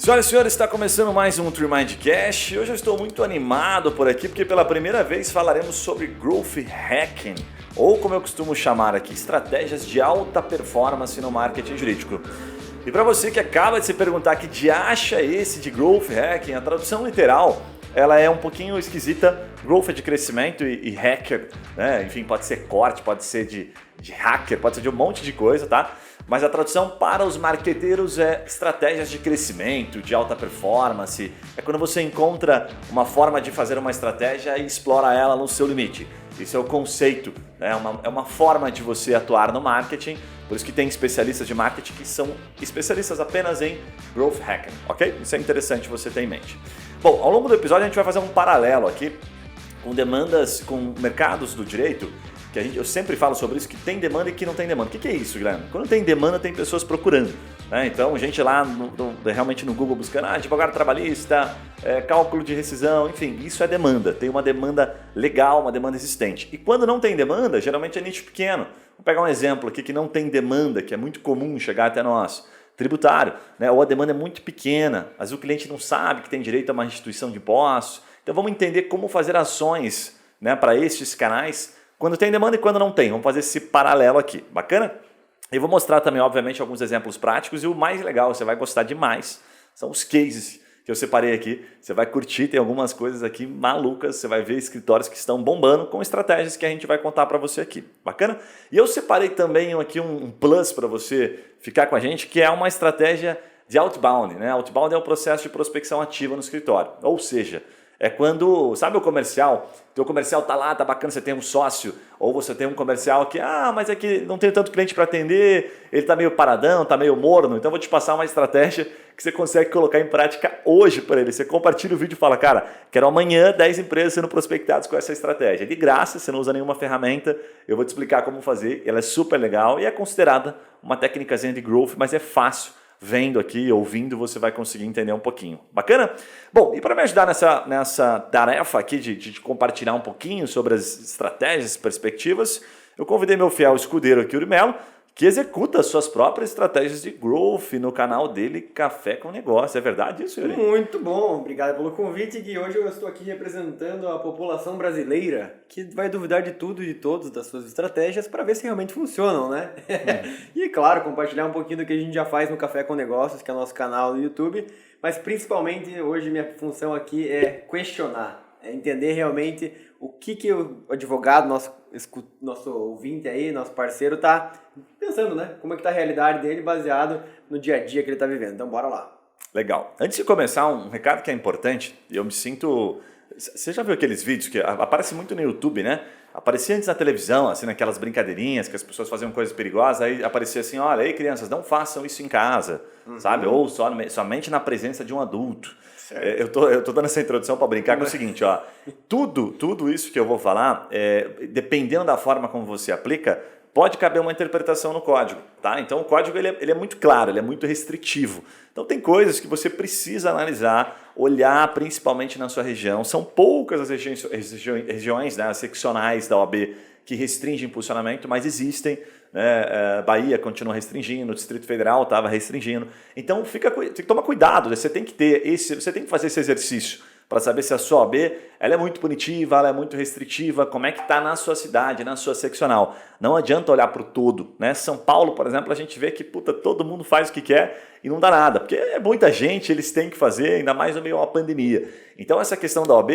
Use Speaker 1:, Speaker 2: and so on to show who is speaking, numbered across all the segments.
Speaker 1: Senhoras e senhores, está começando mais um TreeMindCast. Hoje eu estou muito animado por aqui porque pela primeira vez falaremos sobre Growth Hacking, ou como eu costumo chamar aqui, estratégias de alta performance no marketing jurídico. E para você que acaba de se perguntar que diacho é esse de Growth Hacking, a tradução literal ela é um pouquinho esquisita. Growth é de crescimento e hacker, né? Enfim, pode ser corte, pode ser de hacker, pode ser de um monte de coisa, tá? Mas a tradução para os marqueteiros é estratégias de crescimento, de alta performance. É quando você encontra uma forma de fazer uma estratégia e explora ela no seu limite. Isso é o conceito, né? É uma forma de você atuar no marketing. Por isso que tem especialistas de marketing que são especialistas apenas em Growth Hacking, ok? Isso é interessante você ter em mente. Bom, ao longo do episódio a gente vai fazer um paralelo aqui com demandas, com mercados do direito, que eu sempre falo sobre isso, que tem demanda e que não tem demanda. O que é isso, Guilherme? Quando tem demanda, tem pessoas procurando, né? Então, gente lá realmente no Google buscando advogado trabalhista, cálculo de rescisão, enfim, isso é demanda. Tem uma demanda legal, uma demanda existente. E quando não tem demanda, geralmente é nicho pequeno. Vou pegar um exemplo aqui que não tem demanda, que é muito comum chegar até nós. Tributário, né? Ou a demanda é muito pequena, mas o cliente não sabe que tem direito a uma restituição de impostos. Então, vamos entender como fazer ações, né, para estes canais quando tem demanda e quando não tem. Vamos fazer esse paralelo aqui, bacana? E vou mostrar também, obviamente, alguns exemplos práticos e o mais legal, você vai gostar demais, são os cases que eu separei aqui. Você vai curtir, tem algumas coisas aqui malucas, você vai ver escritórios que estão bombando com estratégias que a gente vai contar para você aqui, bacana? E eu separei também aqui um plus para você ficar com a gente, que é uma estratégia de outbound, né? Outbound é o processo de prospecção ativa no escritório, ou seja, é quando, sabe o comercial? Teu comercial tá lá, tá bacana, você tem um sócio, ou você tem um comercial que, mas é que não tem tanto cliente para atender, ele tá meio paradão, tá meio morno, então vou te passar uma estratégia que você consegue colocar em prática hoje para ele. Você compartilha o vídeo e fala, cara, quero amanhã 10 empresas sendo prospectadas com essa estratégia. É de graça, você não usa nenhuma ferramenta, eu vou te explicar como fazer, ela é super legal e é considerada uma técnicazinha de growth, mas é fácil. Vendo aqui, ouvindo, você vai conseguir entender um pouquinho. Bacana? Bom, e para me ajudar nessa tarefa aqui de compartilhar um pouquinho sobre as estratégias, perspectivas, eu convidei meu fiel escudeiro aqui, Yuri Melo, que executa suas próprias estratégias de growth no canal dele, Café com Negócio. É verdade isso, Yuri?
Speaker 2: Muito bom, obrigado pelo convite, Gui. Hoje eu estou aqui representando a população brasileira, que vai duvidar de tudo e de todos das suas estratégias para ver se realmente funcionam, né? E claro, compartilhar um pouquinho do que a gente já faz no Café com Negócios, que é o nosso canal no YouTube, mas principalmente hoje minha função aqui é questionar, é entender realmente o que o advogado, nosso ouvinte aí, nosso parceiro, está pensando, né? Como é que está a realidade dele baseado no dia a dia que ele está vivendo. Então, bora lá.
Speaker 1: Legal. Antes de começar, um recado que é importante, eu me sinto... Você já viu aqueles vídeos que aparecem muito no YouTube, né? Aparecia antes na televisão, assim, naquelas brincadeirinhas que as pessoas faziam coisas perigosas, aí aparecia assim, olha, aí crianças, não façam isso em casa, sabe? Ou somente na presença de um adulto. Eu tô dando essa introdução para brincar com o seguinte, ó, tudo isso que eu vou falar, dependendo da forma como você aplica, pode caber uma interpretação no código, tá? Então o código ele é muito claro, ele é muito restritivo. Então tem coisas que você precisa analisar, olhar principalmente na sua região. São poucas as regiões, né, as seccionais da OAB que restringem impulsionamento, mas existem. Bahia continua restringindo, o Distrito Federal estava restringindo. Então tem que tomar cuidado, você tem que fazer esse exercício para saber se a sua OAB ela é muito punitiva, ela é muito restritiva, como é que está na sua cidade, na sua seccional. Não adianta olhar para o todo, né? São Paulo, por exemplo, a gente vê que todo mundo faz o que quer e não dá nada, porque é muita gente, eles têm que fazer, ainda mais no meio de uma pandemia. Então essa questão da OAB,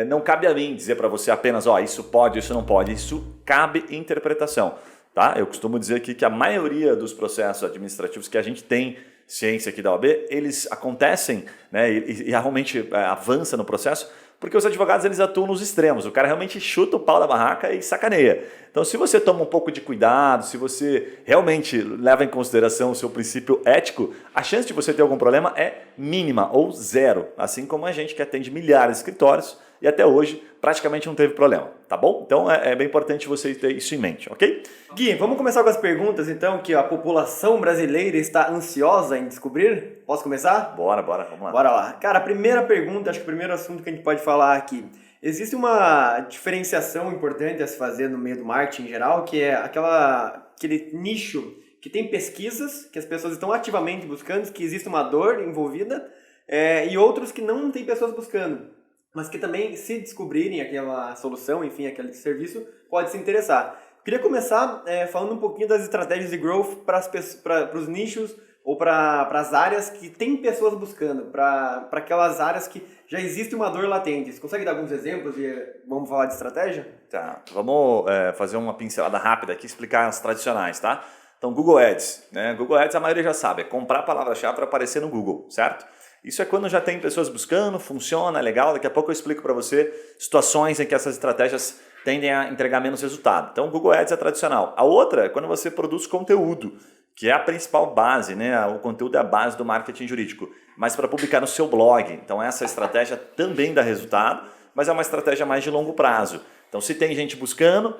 Speaker 1: não cabe a mim dizer para você apenas, isso pode, isso não pode, isso cabe interpretação. Tá? Eu costumo dizer aqui que a maioria dos processos administrativos que a gente tem ciência aqui da OAB, eles acontecem, né, e realmente avança no processo, porque os advogados eles atuam nos extremos. O cara realmente chuta o pau da barraca e sacaneia. Então, se você toma um pouco de cuidado, se você realmente leva em consideração o seu princípio ético, a chance de você ter algum problema é mínima ou zero. Assim como a gente que atende milhares de escritórios e até hoje praticamente não teve problema, tá bom? Então é bem importante você ter isso em mente, ok?
Speaker 2: Gui, vamos começar com as perguntas então, que a população brasileira está ansiosa em descobrir? Posso começar?
Speaker 1: Bora, vamos lá.
Speaker 2: Bora lá. Cara, a primeira pergunta, acho que o primeiro assunto que a gente pode falar aqui. Existe uma diferenciação importante a se fazer no meio do marketing em geral, que é aquele nicho que tem pesquisas, que as pessoas estão ativamente buscando, que existe uma dor envolvida, e outros que não tem pessoas buscando, mas que também, se descobrirem aquela solução, enfim, aquele serviço, pode se interessar. Queria começar falando um pouquinho das estratégias de growth para os nichos ou para as áreas que tem pessoas buscando, para aquelas áreas que já existe uma dor latente. Você consegue dar alguns exemplos e vamos falar de estratégia?
Speaker 1: Tá, vamos fazer uma pincelada rápida aqui e explicar as tradicionais, tá? Então, Google Ads, né? Google Ads a maioria já sabe, é comprar a palavra-chave para aparecer no Google, certo? Isso é quando já tem pessoas buscando, funciona, é legal. Daqui a pouco eu explico para você situações em que essas estratégias tendem a entregar menos resultado. Então, o Google Ads é tradicional. A outra é quando você produz conteúdo, que é a principal base, né? O conteúdo é a base do marketing jurídico, mas para publicar no seu blog. Então, essa estratégia também dá resultado, mas é uma estratégia mais de longo prazo. Então, se tem gente buscando,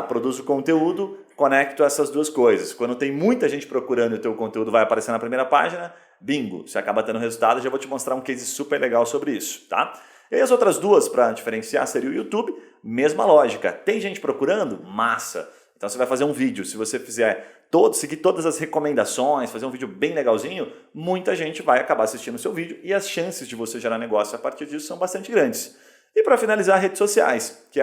Speaker 1: produzo conteúdo, conecto essas duas coisas. Quando tem muita gente procurando e o teu conteúdo vai aparecer na primeira página, bingo, você acaba tendo resultado. Já vou te mostrar um case super legal sobre isso, tá? E as outras duas, para diferenciar, seria o YouTube, mesma lógica. Tem gente procurando? Massa! Então, você vai fazer um vídeo. Se você fizer seguir todas as recomendações, fazer um vídeo bem legalzinho, muita gente vai acabar assistindo o seu vídeo e as chances de você gerar negócio a partir disso são bastante grandes. E para finalizar, redes sociais, que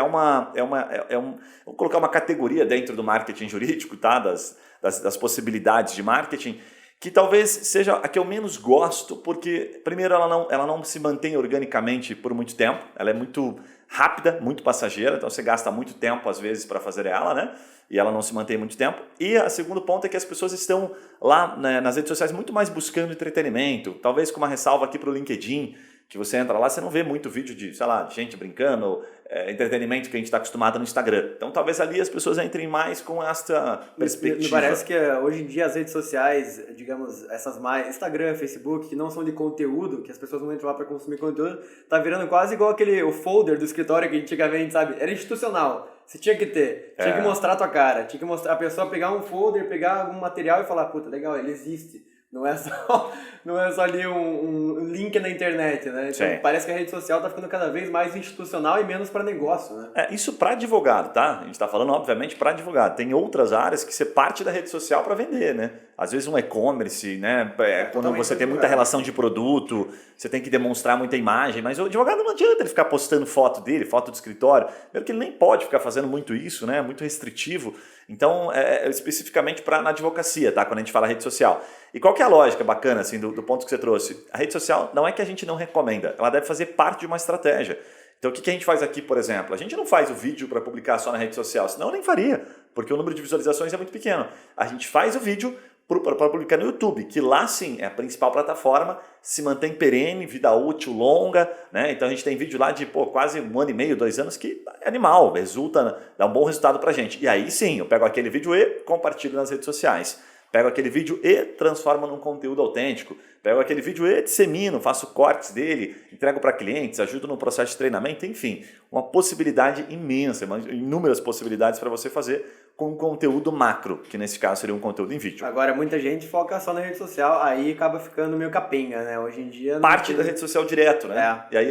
Speaker 1: vou colocar uma categoria dentro do marketing jurídico, tá? das possibilidades de marketing, que talvez seja a que eu menos gosto, porque primeiro ela não se mantém organicamente por muito tempo, ela é muito rápida, muito passageira, então você gasta muito tempo às vezes para fazer ela, né? E ela não se mantém muito tempo. E o segundo ponto é que as pessoas estão lá, né, nas redes sociais muito mais buscando entretenimento, talvez com uma ressalva aqui para o LinkedIn, que você entra lá, você não vê muito vídeo de, sei lá, gente brincando, entretenimento que a gente está acostumado no Instagram. Então talvez ali as pessoas entrem mais com essa perspectiva.
Speaker 2: Me parece que hoje em dia as redes sociais, digamos, essas mais, Instagram, Facebook, que não são de conteúdo, que as pessoas não entram lá para consumir conteúdo, tá virando quase igual o folder do escritório que antigamente, sabe, era institucional. Você tinha que ter, tinha que mostrar a tua cara, tinha que mostrar a pessoa pegar um folder, pegar algum material e falar, puta, legal, ele existe. Não é só ali um link na internet, né? Então, parece que a rede social está ficando cada vez mais institucional e menos para negócio, né?
Speaker 1: Isso para advogado, tá? A gente está falando, obviamente, para advogado. Tem outras áreas que você parte da rede social para vender, né? Às vezes um e-commerce, né? Quando você tem muita relação de produto, você tem que demonstrar muita imagem, mas o advogado não adianta ele ficar postando foto dele, foto do escritório, mesmo que ele nem pode ficar fazendo muito isso, né? Muito restritivo. Então, especificamente na advocacia, tá? Quando a gente fala rede social. E qual que é a lógica bacana, assim, do ponto que você trouxe? A rede social não é que a gente não recomenda, ela deve fazer parte de uma estratégia. Então, o que a gente faz aqui, por exemplo? A gente não faz o vídeo para publicar só na rede social, senão eu nem faria, porque o número de visualizações é muito pequeno. A gente faz o vídeo para publicar no YouTube, que lá sim é a principal plataforma, se mantém perene, vida útil longa, né? Então a gente tem vídeo lá de quase 1 ano e meio, 2 anos, que é animal, dá um bom resultado pra gente. E aí sim, eu pego aquele vídeo e compartilho nas redes sociais. Pego aquele vídeo e transformo num conteúdo autêntico. Pego aquele vídeo e dissemino, faço cortes dele, entrego para clientes, ajudo no processo de treinamento, enfim. Uma possibilidade imensa, inúmeras possibilidades para você fazer com um conteúdo macro, que nesse caso seria um conteúdo em vídeo.
Speaker 2: Agora, muita gente foca só na rede social, aí acaba ficando meio capenga, né? Hoje em dia...
Speaker 1: Parte da rede social direto, né? E aí,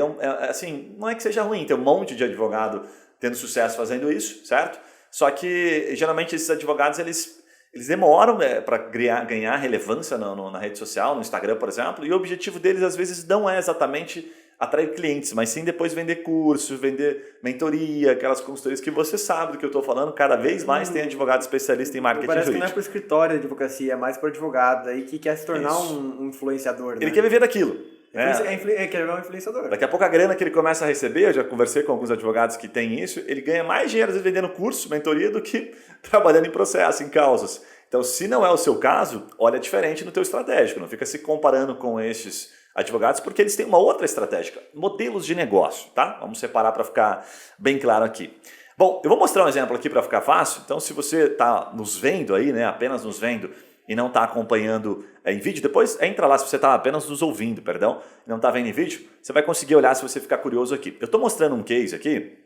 Speaker 1: assim, não é que seja ruim, tem um monte de advogado tendo sucesso fazendo isso, certo? Só que, geralmente, esses advogados, eles demoram para ganhar relevância na rede social, no Instagram, por exemplo, e o objetivo deles, às vezes, não é exatamente atrair clientes, mas sim depois vender curso, vender mentoria, aquelas consultorias que você sabe do que eu estou falando. Cada vez mais tem advogado especialista em marketing
Speaker 2: jurídico.
Speaker 1: Parece
Speaker 2: que não é para o escritório de advocacia, é mais para o advogado aí que quer se tornar um influenciador.
Speaker 1: Ele quer viver daquilo.
Speaker 2: Quer virar um influenciador.
Speaker 1: Daqui a pouco a grana que ele começa a receber, eu já conversei com alguns advogados que têm isso, ele ganha mais dinheiro às vezes vendendo curso, mentoria, do que trabalhando em processo, em causas. Então, se não é o seu caso, olha diferente no teu estratégico, não fica se comparando com estes advogados, porque eles têm uma outra estratégia, modelos de negócio, tá? Vamos separar para ficar bem claro aqui. Bom, eu vou mostrar um exemplo aqui para ficar fácil. Então, se você está nos vendo aí, né, apenas nos vendo e não está acompanhando em vídeo, depois entra lá se você está apenas nos ouvindo, perdão, e não está vendo em vídeo, você vai conseguir olhar se você ficar curioso aqui. Eu estou mostrando um case aqui,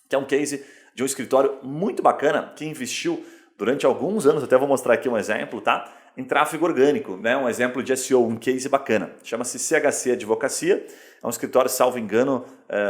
Speaker 1: que é um case de um escritório muito bacana que investiu durante alguns anos, até vou mostrar aqui um exemplo, tá? Em tráfego orgânico, né? Um exemplo de SEO, um case bacana. Chama-se CHC Advocacia, é um escritório, salvo engano,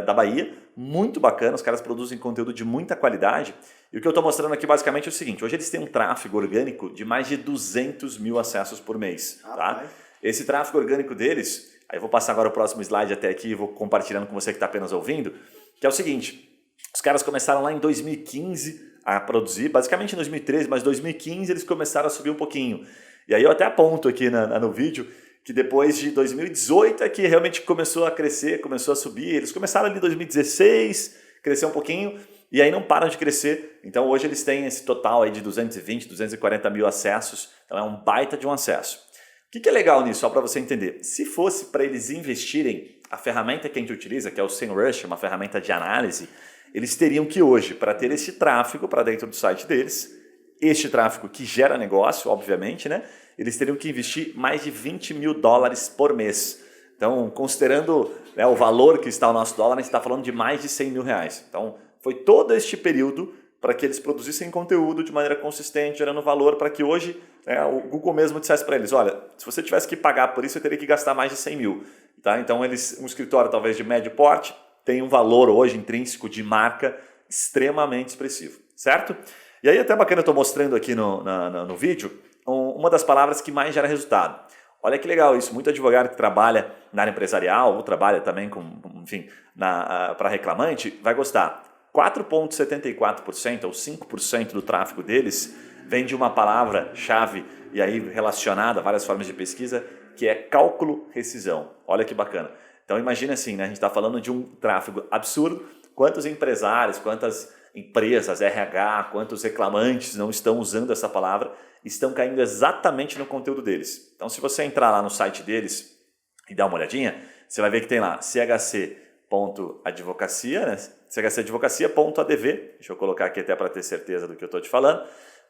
Speaker 1: da Bahia, muito bacana, os caras produzem conteúdo de muita qualidade. E o que eu estou mostrando aqui basicamente é o seguinte, hoje eles têm um tráfego orgânico de mais de 200 mil acessos por mês, tá? Esse tráfego orgânico deles, Aí eu vou passar agora o próximo slide até aqui e vou compartilhando com você que está apenas ouvindo, que é o seguinte, os caras começaram lá em 2015 a produzir, basicamente em 2013, mas em 2015 eles começaram a subir um pouquinho. E aí eu até aponto aqui no vídeo que depois de 2018 é que realmente começou a crescer, começou a subir. Eles começaram ali em 2016, cresceu um pouquinho, e aí não param de crescer. Então hoje eles têm esse total aí de 220, 240 mil acessos, então é um baita de um acesso. O que é legal nisso, só para você entender? Se fosse para eles investirem, a ferramenta que a gente utiliza, que é o SEMrush, uma ferramenta de análise, eles teriam que hoje, para ter esse tráfego para dentro do site deles, este tráfego que gera negócio, obviamente, né? Eles teriam que investir mais de $20 mil por mês. Então, considerando, né, o valor que está o nosso dólar, a gente está falando de mais de R$100 mil. Então, foi todo este período para que eles produzissem conteúdo de maneira consistente, gerando valor para que hoje, né, o Google mesmo dissesse para eles, olha, se você tivesse que pagar por isso, eu teria que gastar mais de 100 mil. Tá? Então, um escritório talvez de médio porte tem um valor hoje intrínseco de marca extremamente expressivo, certo? E aí até bacana, eu estou mostrando aqui no vídeo uma das palavras que mais gera resultado. Olha que legal isso, muito advogado que trabalha na área empresarial ou trabalha também para reclamante vai gostar. 4,74% ou 5% do tráfego deles vem de uma palavra-chave e aí relacionada a várias formas de pesquisa, que é cálculo-rescisão. Olha que bacana. Então imagina assim, né? A gente está falando de um tráfego absurdo, quantos empresários, quantas empresas, RH, quantos reclamantes não estão usando essa palavra, estão caindo exatamente no conteúdo deles. Então se você entrar lá no site deles e dar uma olhadinha, você vai ver que tem lá chc.advocacia, né? chcadvocacia.adv, deixa eu colocar aqui até para ter certeza do que eu estou te falando,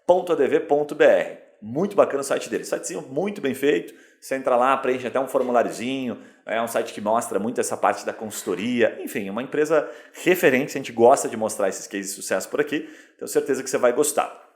Speaker 1: .adv.br. Muito bacana o site deles, sitezinho muito bem feito, você entra lá, preenche até um formuláriozinho, é um site que mostra muito essa parte da consultoria, enfim, uma empresa referente, a gente gosta de mostrar esses cases de sucesso por aqui, tenho certeza que você vai gostar.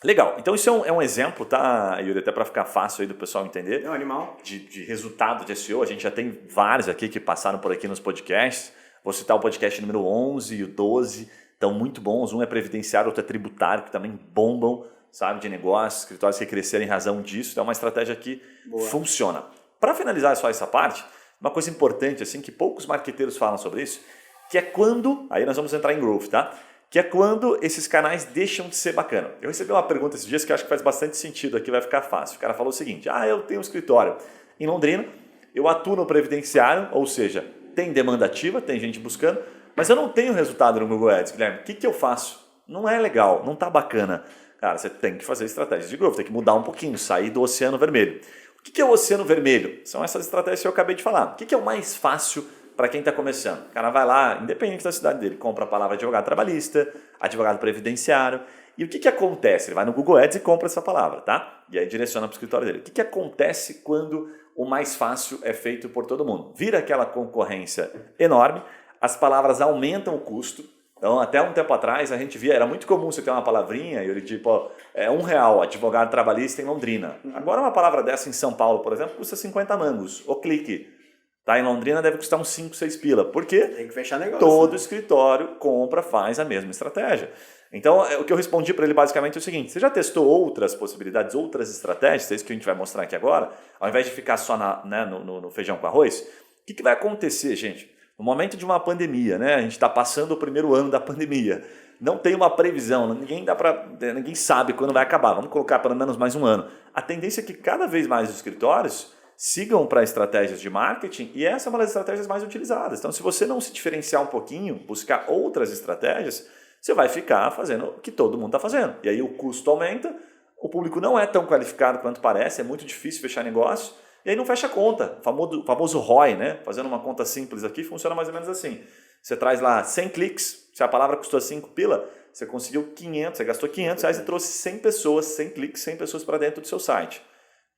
Speaker 1: Legal, então isso é um exemplo, tá, Yuri, até para ficar fácil aí do pessoal entender,
Speaker 2: É um animal.
Speaker 1: De resultado de SEO, a gente já tem vários aqui que passaram por aqui nos podcasts, vou citar o podcast número 11 e o 12, estão muito bons, um é previdenciário, outro é tributário, que também bombam, sabe, de negócios, escritórios que cresceram em razão disso, então é uma estratégia que funciona. Para finalizar só essa parte, uma coisa importante, assim, que poucos marqueteiros falam sobre isso, que é quando, aí nós vamos entrar em growth, tá? Que é quando esses canais deixam de ser bacana. Eu recebi uma pergunta esses dias que eu acho que faz bastante sentido aqui, vai ficar fácil. O cara falou o seguinte, eu tenho um escritório em Londrina, eu atuo no previdenciário, ou seja, tem demanda ativa, tem gente buscando, mas eu não tenho resultado no Google Ads, Guilherme. O que eu faço? Não é legal, não está bacana. Cara, você tem que fazer estratégias de growth, tem que mudar um pouquinho, sair do oceano vermelho. O que é o oceano vermelho? São essas estratégias que eu acabei de falar. O que é o mais fácil para quem está começando? O cara vai lá, independente da cidade dele, compra a palavra advogado trabalhista, advogado previdenciário. E o que acontece? Ele vai no Google Ads e compra essa palavra, tá? E aí direciona para o escritório dele. O que acontece quando o mais fácil é feito por todo mundo? Vira aquela concorrência enorme, as palavras aumentam o custo. Então, até um tempo atrás, a gente via, era muito comum você ter uma palavrinha e ele tipo, R$1, advogado trabalhista em Londrina. Agora uma palavra dessa em São Paulo, por exemplo, custa 50 mangos, o clique. Tá, em Londrina deve custar uns 5, 6 pila. Por quê?
Speaker 2: Tem que fechar negócio.
Speaker 1: Todo escritório compra, faz a mesma estratégia. Então, o que eu respondi para ele basicamente é o seguinte, você já testou outras possibilidades, outras estratégias, é isso que a gente vai mostrar aqui agora, ao invés de ficar só no feijão com arroz? O que vai acontecer, gente? No momento de uma pandemia, né? A gente está passando o primeiro ano da pandemia. Não tem uma previsão, ninguém sabe quando vai acabar. Vamos colocar pelo menos mais um ano. A tendência é que cada vez mais os escritórios sigam para estratégias de marketing e essa é uma das estratégias mais utilizadas. Então, se você não se diferenciar um pouquinho, buscar outras estratégias, você vai ficar fazendo o que todo mundo está fazendo. E aí o custo aumenta, o público não é tão qualificado quanto parece, é muito difícil fechar negócio. E aí não fecha a conta, famoso ROI, né? Fazendo uma conta simples aqui, funciona mais ou menos assim. Você traz lá 100 cliques, se a palavra custou 5 pila, você conseguiu 500, você gastou R$500 e trouxe 100 pessoas, 100 cliques, 100 pessoas para dentro do seu site.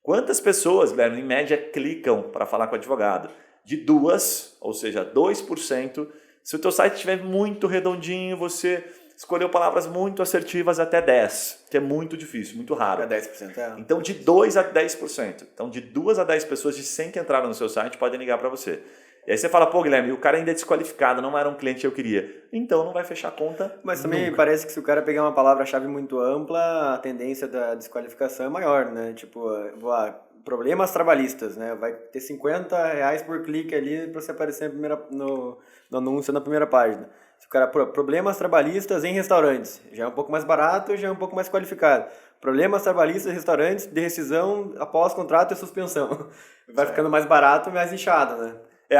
Speaker 1: Quantas pessoas, Guilherme, em média, clicam para falar com o advogado? De 2, ou seja, 2%. Se o teu site estiver muito redondinho, você escolheu palavras muito assertivas até 10, que é muito difícil, muito raro.
Speaker 2: É 10%, é.
Speaker 1: Então, de 2 a 10%. Então, de 2 a 10 pessoas de 100 que entraram no seu site podem ligar para você. E aí você fala, pô, Guilherme, o cara ainda é desqualificado, não era um cliente que eu queria. Então, não vai fechar a conta
Speaker 2: Mas também
Speaker 1: nunca.
Speaker 2: parece que se o cara pegar uma palavra-chave muito ampla, a tendência da desqualificação é maior, né? Tipo, problemas trabalhistas, né? Vai ter R$ 50 por clique ali para você aparecer no anúncio na primeira página. Se o cara problemas trabalhistas em restaurantes, já é um pouco mais barato, já é um pouco mais qualificado. Problemas trabalhistas em restaurantes de rescisão após contrato e suspensão. Vai ficando mais barato, mais inchado, né?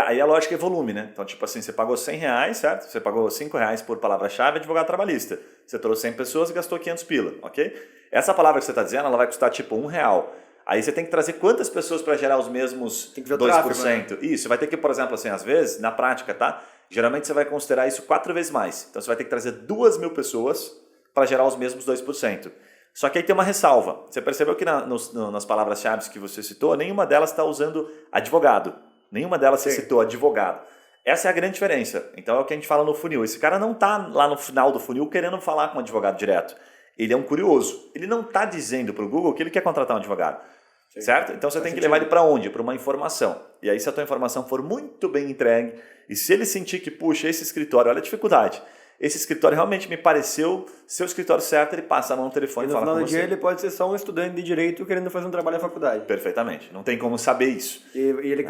Speaker 1: Aí a lógica é volume, né? Então, tipo assim, você pagou R$100, certo? Você pagou R$5 por palavra-chave advogado trabalhista. Você trouxe 100 pessoas e gastou 500 pila, ok? Essa palavra que você está dizendo, ela vai custar tipo R$1. Aí você tem que trazer quantas pessoas para gerar os mesmos 2%? Tráfego, né? Isso, vai ter que, por exemplo, assim, às vezes, na prática, tá? Geralmente você vai considerar isso 4 vezes mais. Então você vai ter que trazer 2.000 pessoas para gerar os mesmos 2%. Só que aí tem uma ressalva. Você percebeu que nas palavras-chave que você citou, nenhuma delas está usando advogado. Nenhuma delas você citou advogado. Essa é a grande diferença. Então é o que a gente fala no funil. Esse cara não está lá no final do funil querendo falar com um advogado direto. Ele é um curioso. Ele não está dizendo para o Google que ele quer contratar um advogado. Sim. Certo? Então você tem que levar ele para onde? Para uma informação. E aí se a tua informação for muito bem entregue, e se ele sentir que, puxa, esse escritório, olha a dificuldade. Esse escritório realmente me pareceu ser o escritório certo, ele passa a mão no telefone e fala com você.
Speaker 2: No final do dia ele pode ser só um estudante de direito querendo fazer um trabalho na faculdade.
Speaker 1: Perfeitamente. Não tem como saber isso.
Speaker 2: E ele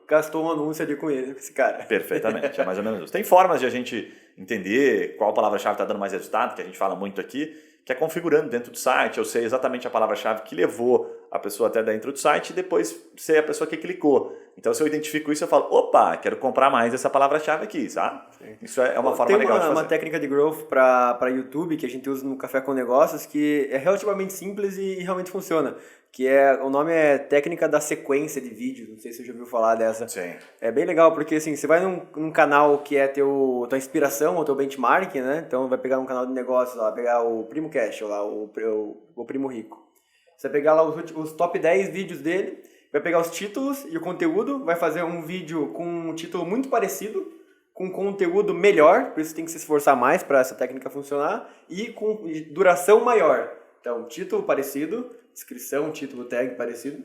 Speaker 2: gastou um anúncio ali com esse cara.
Speaker 1: Perfeitamente. É mais ou menos isso. Tem formas de a gente entender qual palavra-chave está dando mais resultado, que a gente fala muito aqui, que é configurando dentro do site. Eu sei exatamente a palavra-chave que levou a pessoa até dentro do site e depois sei a pessoa que clicou. Então, se eu identifico isso, eu falo, opa, quero comprar mais essa palavra-chave aqui, sabe? Sim. Isso é uma forma legal de fazer.
Speaker 2: Tem uma técnica de growth para YouTube que a gente usa no Café com Negócios que é relativamente simples e realmente funciona. O nome é técnica da sequência de vídeo. Não sei se você já ouviu falar dessa.
Speaker 1: Sim.
Speaker 2: É bem legal porque assim, você vai num canal que é tua inspiração, ou teu benchmark, né? Então vai pegar um canal de negócio lá, pegar o Primo Cash, ou lá, o Primo Rico. Você vai pegar lá os top 10 vídeos dele, vai pegar os títulos e o conteúdo, vai fazer um vídeo com um título muito parecido, com conteúdo melhor, por isso tem que se esforçar mais para essa técnica funcionar, e com duração maior. Então, título parecido, descrição, título, tag parecido,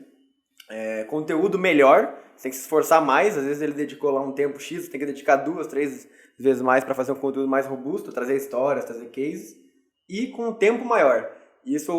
Speaker 2: conteúdo melhor, você tem que se esforçar mais, às vezes ele dedicou lá um tempo X, você tem que dedicar 2, 3 vezes mais para fazer um conteúdo mais robusto, trazer histórias, trazer cases, e com um tempo maior. Isso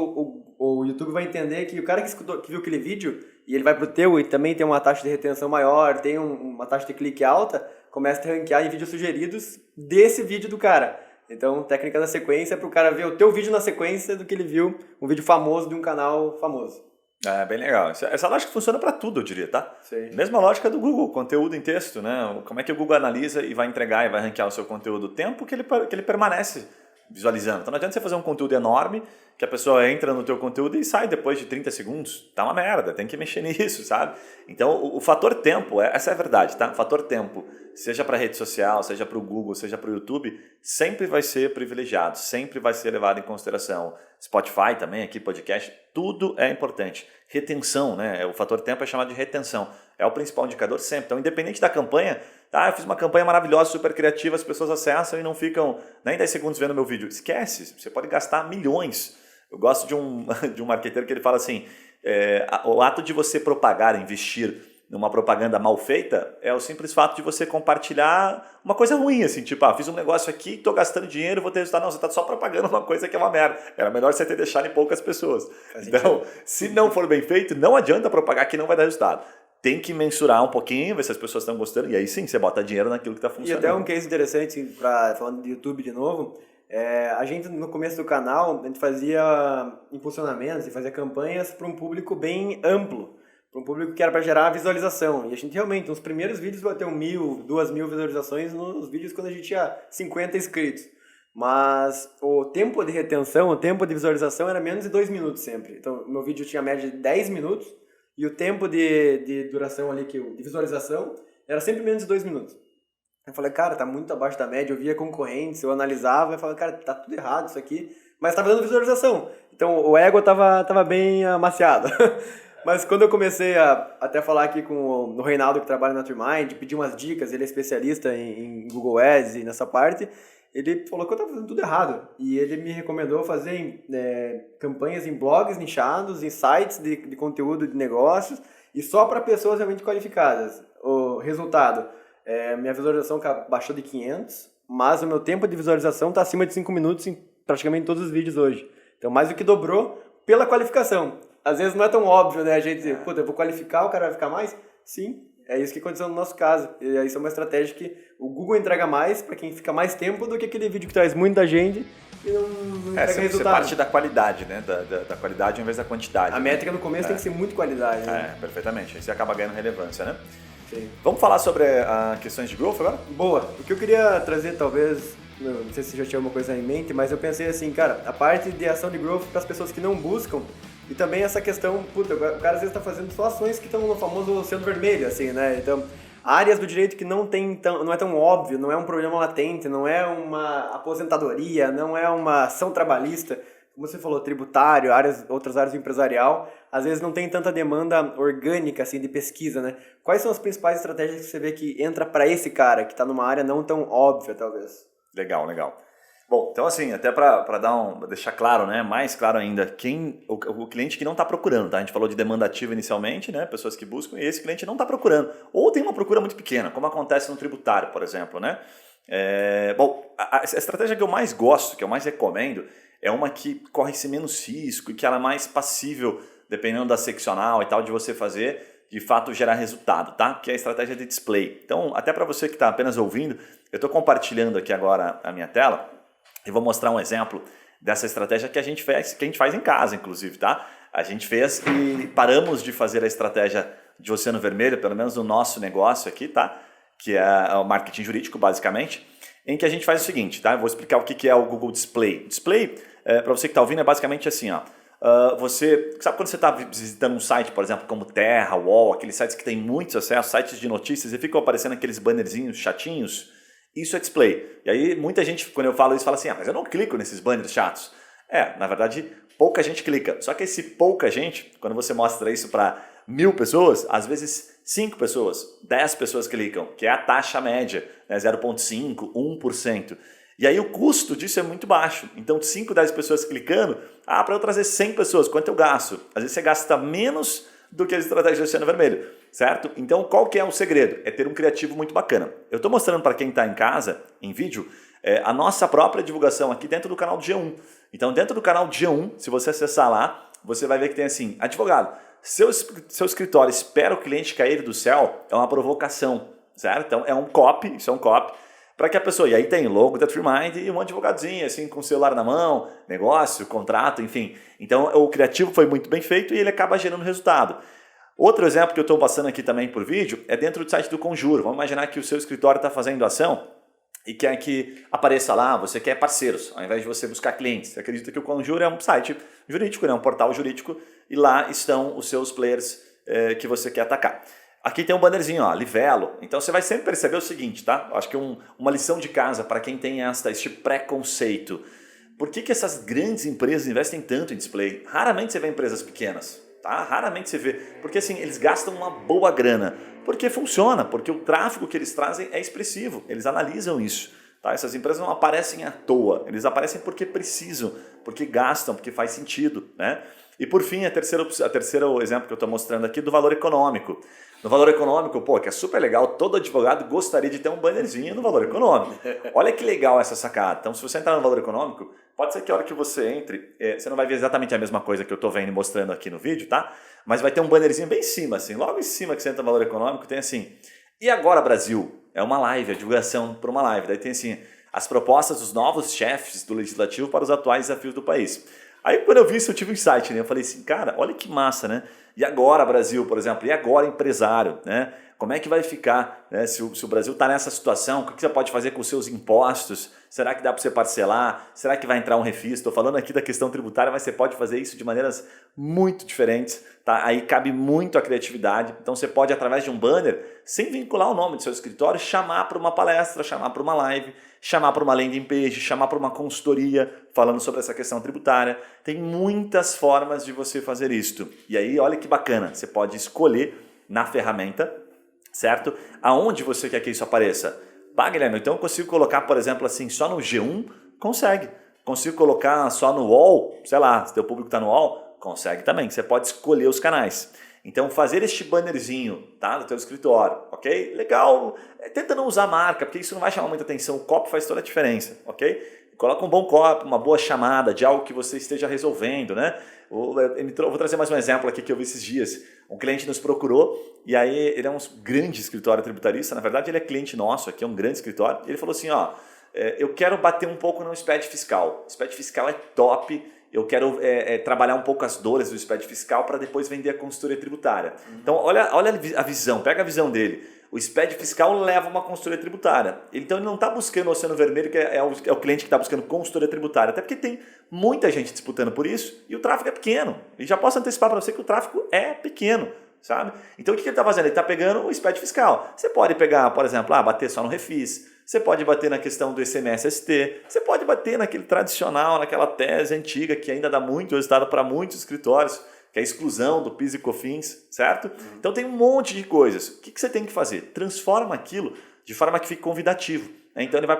Speaker 2: o YouTube vai entender que o cara que viu aquele vídeo, e ele vai pro teu e também tem uma taxa de retenção maior, tem uma taxa de clique alta, começa a ranquear em vídeos sugeridos desse vídeo do cara. Então, técnica da sequência é pro cara ver o teu vídeo na sequência do que ele viu, um vídeo famoso de um canal famoso.
Speaker 1: É bem legal. Essa lógica funciona para tudo, eu diria, tá?
Speaker 2: Sim.
Speaker 1: Mesma lógica do Google, conteúdo em texto, né? Como é que o Google analisa e vai entregar e vai ranquear o seu conteúdo? O tempo que ele permanece visualizando. Então não adianta você fazer um conteúdo enorme, que a pessoa entra no teu conteúdo e sai depois de 30 segundos. Tá uma merda, tem que mexer nisso, sabe? Então o fator tempo, essa é a verdade, tá? O fator tempo, seja para rede social, seja para o Google, seja para o YouTube, sempre vai ser privilegiado, sempre vai ser levado em consideração. Spotify também, aqui podcast, tudo é importante. Retenção, né? O fator tempo é chamado de retenção. É o principal indicador sempre. Então, independente da campanha, eu fiz uma campanha maravilhosa, super criativa, as pessoas acessam e não ficam nem 10 segundos vendo meu vídeo. Esquece, você pode gastar milhões. Eu gosto de um marqueteiro que ele fala assim, o ato de você propagar, investir numa propaganda mal feita é o simples fato de você compartilhar uma coisa ruim, assim, tipo, fiz um negócio aqui, tô gastando dinheiro, vou ter resultado. Não, você tá só propagando uma coisa que é uma merda. Era melhor você ter deixado em poucas pessoas. Então, se não for bem feito, não adianta propagar que não vai dar resultado. Tem que mensurar um pouquinho, ver se as pessoas estão gostando, e aí sim, você bota dinheiro naquilo que está funcionando.
Speaker 2: E até um case interessante, falando de YouTube de novo, a gente no começo do canal, a gente fazia impulsionamentos e fazia campanhas para um público bem amplo, para um público que era para gerar visualização. E a gente realmente, nos primeiros vídeos, bateu 1.000, 2.000 visualizações nos vídeos quando a gente tinha 50 inscritos. Mas o tempo de retenção, o tempo de visualização era menos de 2 minutos sempre. Então, meu vídeo tinha média de 10 minutos, e o tempo de duração ali, de visualização, era sempre menos de 2 minutos. Eu falei, cara, tá muito abaixo da média. Eu via concorrentes, eu analisava e falava, cara, tá tudo errado isso aqui. Mas tava dando visualização. Então o ego tava bem amaciado. Mas quando eu comecei a até falar aqui com o Reinaldo, que trabalha na Trimind, pedir umas dicas, ele é especialista em Google Ads e nessa parte, ele falou que eu estava fazendo tudo errado. E ele me recomendou fazer campanhas em blogs nichados, em sites de conteúdo de negócios, e só para pessoas realmente qualificadas. O resultado, minha visualização baixou de 500, mas o meu tempo de visualização está acima de 5 minutos em praticamente todos os vídeos hoje. Então, mais do que dobrou pela qualificação. às vezes não é tão óbvio, né? A gente, puta, eu vou qualificar, o cara vai ficar mais? Sim, é isso que aconteceu no nosso caso. E isso é uma estratégia que o Google entrega mais para quem fica mais tempo do que aquele vídeo que traz muita gente e não entrega resultado.
Speaker 1: Você parte da qualidade, né? Da qualidade ao invés da quantidade.
Speaker 2: A métrica no começo tem que ser muito qualidade, né?
Speaker 1: Perfeitamente. Aí você acaba ganhando relevância, né?
Speaker 2: Sim.
Speaker 1: Vamos falar sobre questões de growth agora?
Speaker 2: Boa. O que eu queria trazer, talvez, não sei se você já tinha alguma coisa em mente, mas eu pensei assim, cara, a parte de ação de growth para as pessoas que não buscam e também essa questão, puta, o cara às vezes está fazendo só ações que estão no famoso oceano vermelho, assim, né? Então, áreas do direito que não é tão óbvio, não é um problema latente, não é uma aposentadoria, não é uma ação trabalhista, como você falou, tributário, outras áreas do empresarial, às vezes não tem tanta demanda orgânica, assim, de pesquisa, né? Quais são as principais estratégias que você vê que entra para esse cara, que está numa área não tão óbvia, talvez?
Speaker 1: Legal. Bom, então assim, até para deixar claro, né, mais claro ainda, o cliente que não está procurando, tá? A gente falou de demanda ativa inicialmente, né, pessoas que buscam, e esse cliente não está procurando, ou tem uma procura muito pequena, como acontece no tributário, por exemplo, né? Bom, a estratégia que eu mais gosto, que eu mais recomendo, é uma que corre-se menos risco e que ela é mais passível, dependendo da seccional e tal, de você fazer, de fato gerar resultado, tá? Que é a estratégia de display. Então, até para você que está apenas ouvindo, eu estou compartilhando aqui agora a minha tela e vou mostrar um exemplo dessa estratégia que a gente faz em casa, inclusive, tá? A gente fez e paramos de fazer a estratégia de Oceano Vermelho, pelo menos no nosso negócio aqui, tá? Que é o marketing jurídico, basicamente, em que a gente faz o seguinte, tá? Eu vou explicar o que é o Google Display. Display, para você que está ouvindo, é basicamente assim, ó. Você sabe quando você está visitando um site, por exemplo, como Terra, UOL, aqueles sites que tem muitos acessos, sites de notícias, e ficam aparecendo aqueles bannerzinhos chatinhos? Isso é display. E aí muita gente, quando eu falo isso, fala assim, mas eu não clico nesses banners chatos. Na verdade, pouca gente clica. Só que esse pouca gente, quando você mostra isso para 1000 pessoas, às vezes 5 pessoas, 10 pessoas clicam, que é a taxa média, né, 0,5%, 1%. E aí o custo disso é muito baixo. Então, 5, 10 pessoas clicando, para eu trazer 100 pessoas, quanto eu gasto? Às vezes você gasta menos do que a estratégia do Oceano Vermelho, certo? Então, qual que é o segredo? É ter um criativo muito bacana. Eu estou mostrando para quem está em casa, em vídeo, a nossa própria divulgação aqui dentro do canal do G1. Então, dentro do canal do G1, se você acessar lá, você vai ver que tem assim, advogado, seu escritório espera o cliente cair do céu, é uma provocação, certo? Então, é um copy, isso é um copy, para que a pessoa, e aí tem logo da TreeMind e um advogadinho, assim, com o celular na mão, negócio, contrato, enfim. Então, o criativo foi muito bem feito e ele acaba gerando resultado. Outro exemplo que eu estou passando aqui também por vídeo é dentro do site do Conjuro. Vamos imaginar que o seu escritório está fazendo ação e quer que apareça lá, você quer parceiros, ao invés de você buscar clientes. Você acredita que o Conjuro é um site jurídico, né? Um portal jurídico, e lá estão os seus players que você quer atacar. Aqui tem um bannerzinho, ó, Livelo. Então você vai sempre perceber o seguinte, tá? Acho que uma lição de casa para quem tem este preconceito. Por que essas grandes empresas investem tanto em display? Raramente você vê empresas pequenas, tá? Raramente você vê. Porque assim, eles gastam uma boa grana. Porque funciona, porque o tráfego que eles trazem é expressivo. Eles analisam isso. Tá? Essas empresas não aparecem à toa. Eles aparecem porque precisam, porque gastam, porque faz sentido, né? E por fim, a terceiro exemplo que eu estou mostrando aqui do valor econômico. No valor econômico, que é super legal, todo advogado gostaria de ter um bannerzinho no valor econômico. Olha que legal essa sacada. Então, se você entrar no valor econômico, pode ser que a hora que você entre, você não vai ver exatamente a mesma coisa que eu estou vendo e mostrando aqui no vídeo, tá? Mas vai ter um bannerzinho bem em cima, assim, logo em cima que você entra no valor econômico, tem assim, e agora Brasil? É uma live, a divulgação para uma live. Daí tem assim, as propostas dos novos chefes do Legislativo para os atuais desafios do país. Aí quando eu vi isso eu tive um insight, né? Eu falei assim, cara, olha que massa, né? E agora Brasil, por exemplo, e agora empresário, né? Como é que vai ficar, né? Se o Brasil está nessa situação, o que você pode fazer com os seus impostos? Será que dá para você parcelar? Será que vai entrar um refis? Estou falando aqui da questão tributária, mas você pode fazer isso de maneiras muito diferentes, tá? Aí cabe muito a criatividade. Então você pode, através de um banner, sem vincular o nome do seu escritório, chamar para uma palestra, chamar para uma live, chamar para uma landing page, chamar para uma consultoria falando sobre essa questão tributária. Tem muitas formas de você fazer isto. E aí, olha que bacana, você pode escolher na ferramenta, certo? Aonde você quer que isso apareça? Guilherme, então eu consigo colocar, por exemplo, assim, só no G1? Consegue. Consigo colocar só no UOL? Sei lá, se teu público está no UOL? Consegue também. Você pode escolher os canais. Então, fazer este bannerzinho, tá, do teu escritório, ok? Legal. Tenta não usar marca, porque isso não vai chamar muita atenção. O copy faz toda a diferença, ok? coloca um bom copo, uma boa chamada de algo que você esteja resolvendo, né? Vou trazer mais um exemplo aqui que eu vi esses dias. Um cliente nos procurou e aí ele é um grande escritório tributarista, na verdade ele é cliente nosso aqui, é um grande escritório. E ele falou assim, ó, eu quero bater um pouco no SPED fiscal. O SPED fiscal é top, eu quero trabalhar um pouco as dores do SPED fiscal para depois vender a consultoria tributária. Então olha a visão, pega a visão dele. O SPED fiscal leva uma consultoria tributária. Então ele não está buscando o Oceano Vermelho, que é o cliente que está buscando consultoria tributária. Até porque tem muita gente disputando por isso e o tráfego é pequeno. E já posso antecipar para você que o tráfego é pequeno, sabe? Então o que ele está fazendo? Ele está pegando o SPED fiscal. Você pode pegar, por exemplo, bater só no refis. Você pode bater na questão do ICMS-ST. Você pode bater naquele tradicional, naquela tese antiga que ainda dá muito resultado para muitos escritórios, que é a exclusão do PIS e COFINS, certo? Então tem um monte de coisas. O que você tem que fazer? Transforma aquilo de forma que fique convidativo. Então ele vai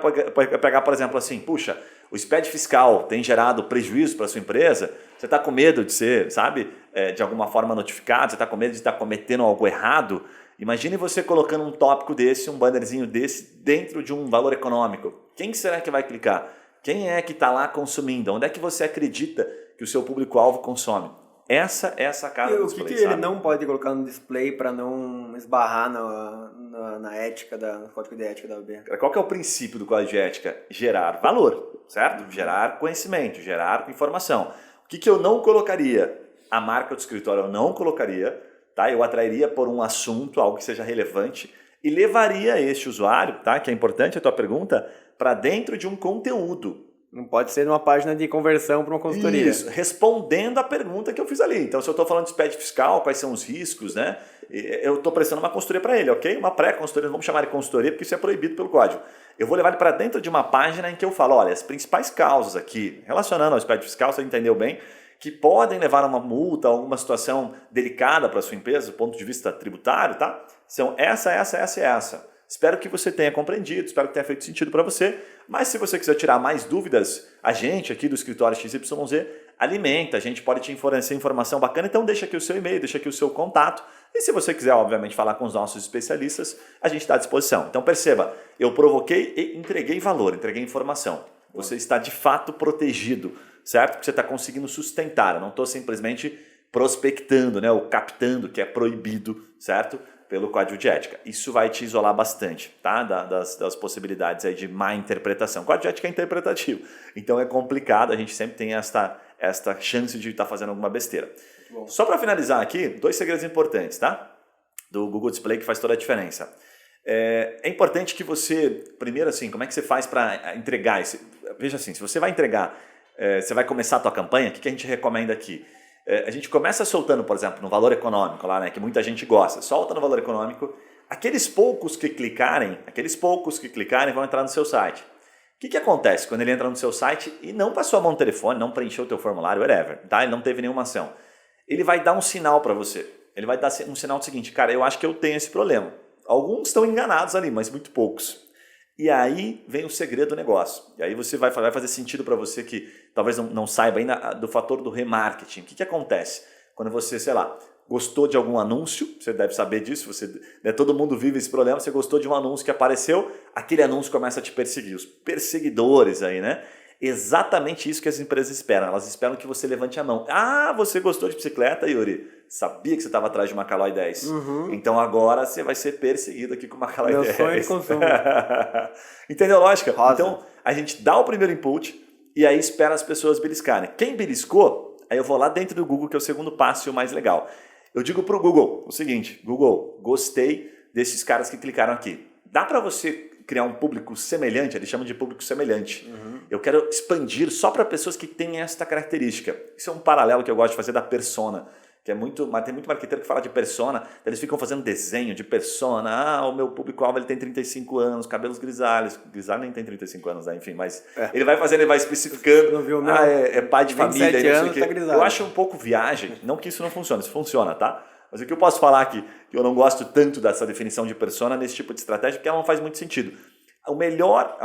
Speaker 1: pegar, por exemplo, assim, puxa, o SPED fiscal tem gerado prejuízo para a sua empresa, você está com medo de ser, sabe, de alguma forma notificado, você está com medo de estar cometendo algo errado. Imagine você colocando um tópico desse, um bannerzinho desse, dentro de um valor econômico. Quem será que vai clicar? Quem é que está lá consumindo? Onde é que você acredita que o seu público-alvo consome? Essa é a sacada do display,
Speaker 2: O que ele não pode colocar no display para não esbarrar na ética, no código de ética da OAB?
Speaker 1: Qual que é o princípio do código de ética? Gerar valor, certo? Gerar conhecimento, gerar informação. O que eu não colocaria? A marca do escritório eu não colocaria, tá? Eu atrairia por um assunto, algo que seja relevante, e levaria este usuário, tá? Que é importante a tua pergunta, para dentro de um conteúdo.
Speaker 2: Não pode ser numa página de conversão para uma consultoria.
Speaker 1: Isso, respondendo a pergunta que eu fiz ali. Então, se eu estou falando de SPED fiscal, quais são os riscos, né? Eu estou prestando uma consultoria para ele, ok? Uma pré-consultoria, vamos chamar de consultoria, porque isso é proibido pelo código. Eu vou levar ele para dentro de uma página em que eu falo, olha, as principais causas aqui, relacionando ao SPED fiscal, você entendeu bem, que podem levar a uma multa, a alguma situação delicada para a sua empresa, do ponto de vista tributário, tá? São essa. Espero que você tenha compreendido, espero que tenha feito sentido para você. Mas se você quiser tirar mais dúvidas, a gente aqui do escritório XYZ alimenta, a gente pode te fornecer informação bacana, então deixa aqui o seu e-mail, deixa aqui o seu contato. E se você quiser, obviamente, falar com os nossos especialistas, a gente está à disposição. Então perceba, eu provoquei e entreguei valor, entreguei informação. Você está de fato protegido, certo? Porque você está conseguindo sustentar, eu não estou simplesmente prospectando, né, ou captando, que é proibido, certo? Pelo código de ética. Isso vai te isolar bastante, tá? Das possibilidades aí de má interpretação. O código de ética é interpretativo, então é complicado, a gente sempre tem esta chance de estar fazendo alguma besteira. Só para finalizar aqui, 2 segredos importantes, tá? Do Google Display que faz toda a diferença. É importante que você, primeiro assim, como é que você faz para entregar esse... Veja assim, se você vai entregar, você vai começar a tua campanha, o que a gente recomenda aqui? A gente começa soltando, por exemplo, no valor econômico, lá, né, que muita gente gosta. Solta no valor econômico. Aqueles poucos que clicarem vão entrar no seu site. O que acontece quando ele entra no seu site e não passou a mão no telefone, não preencheu o teu formulário, whatever, tá? Ele não teve nenhuma ação. Ele vai dar um sinal para você. Ele vai dar um sinal do seguinte, cara, eu acho que eu tenho esse problema. Alguns estão enganados ali, mas muito poucos. E aí vem o segredo do negócio. E aí você vai fazer sentido para você que talvez não saiba ainda do fator do remarketing. O que acontece? Quando você, sei lá, gostou de algum anúncio, você deve saber disso, todo mundo vive esse problema, você gostou de um anúncio que apareceu, aquele anúncio começa a te perseguir. Os perseguidores aí, né? Exatamente isso que as empresas esperam. Elas esperam que você levante a mão. Ah, você gostou de bicicleta, Yuri? Sabia que você estava atrás de uma Caloi 10. Então agora você vai ser perseguido aqui com uma Caloi 10.
Speaker 2: Meu sonho de consumo.
Speaker 1: Entendeu a lógica?
Speaker 2: Rosa.
Speaker 1: Então a gente dá o primeiro input e aí espera as pessoas beliscarem. Quem beliscou, aí eu vou lá dentro do Google, que é o segundo passo e o mais legal. Eu digo para o Google o seguinte, Google, gostei desses caras que clicaram aqui. Dá para você criar um público semelhante, eles chamam de público semelhante. Eu quero expandir só para pessoas que têm esta característica. Isso é um paralelo que eu gosto de fazer da persona, que tem muito marqueteiro que fala de persona, eles ficam fazendo desenho de persona, o meu público-alvo ele tem 35 anos, cabelos grisalhos, grisalho nem tem 35 anos, né? Enfim, mas ele vai fazendo, ele vai especificando,
Speaker 2: não viu,
Speaker 1: é pai de família,
Speaker 2: anos,
Speaker 1: não sei o quê. Eu acho um pouco viagem, não que isso não funcione, isso funciona, tá? Mas o que eu posso falar aqui, que eu não gosto tanto dessa definição de persona nesse tipo de estratégia, porque ela não faz muito sentido. A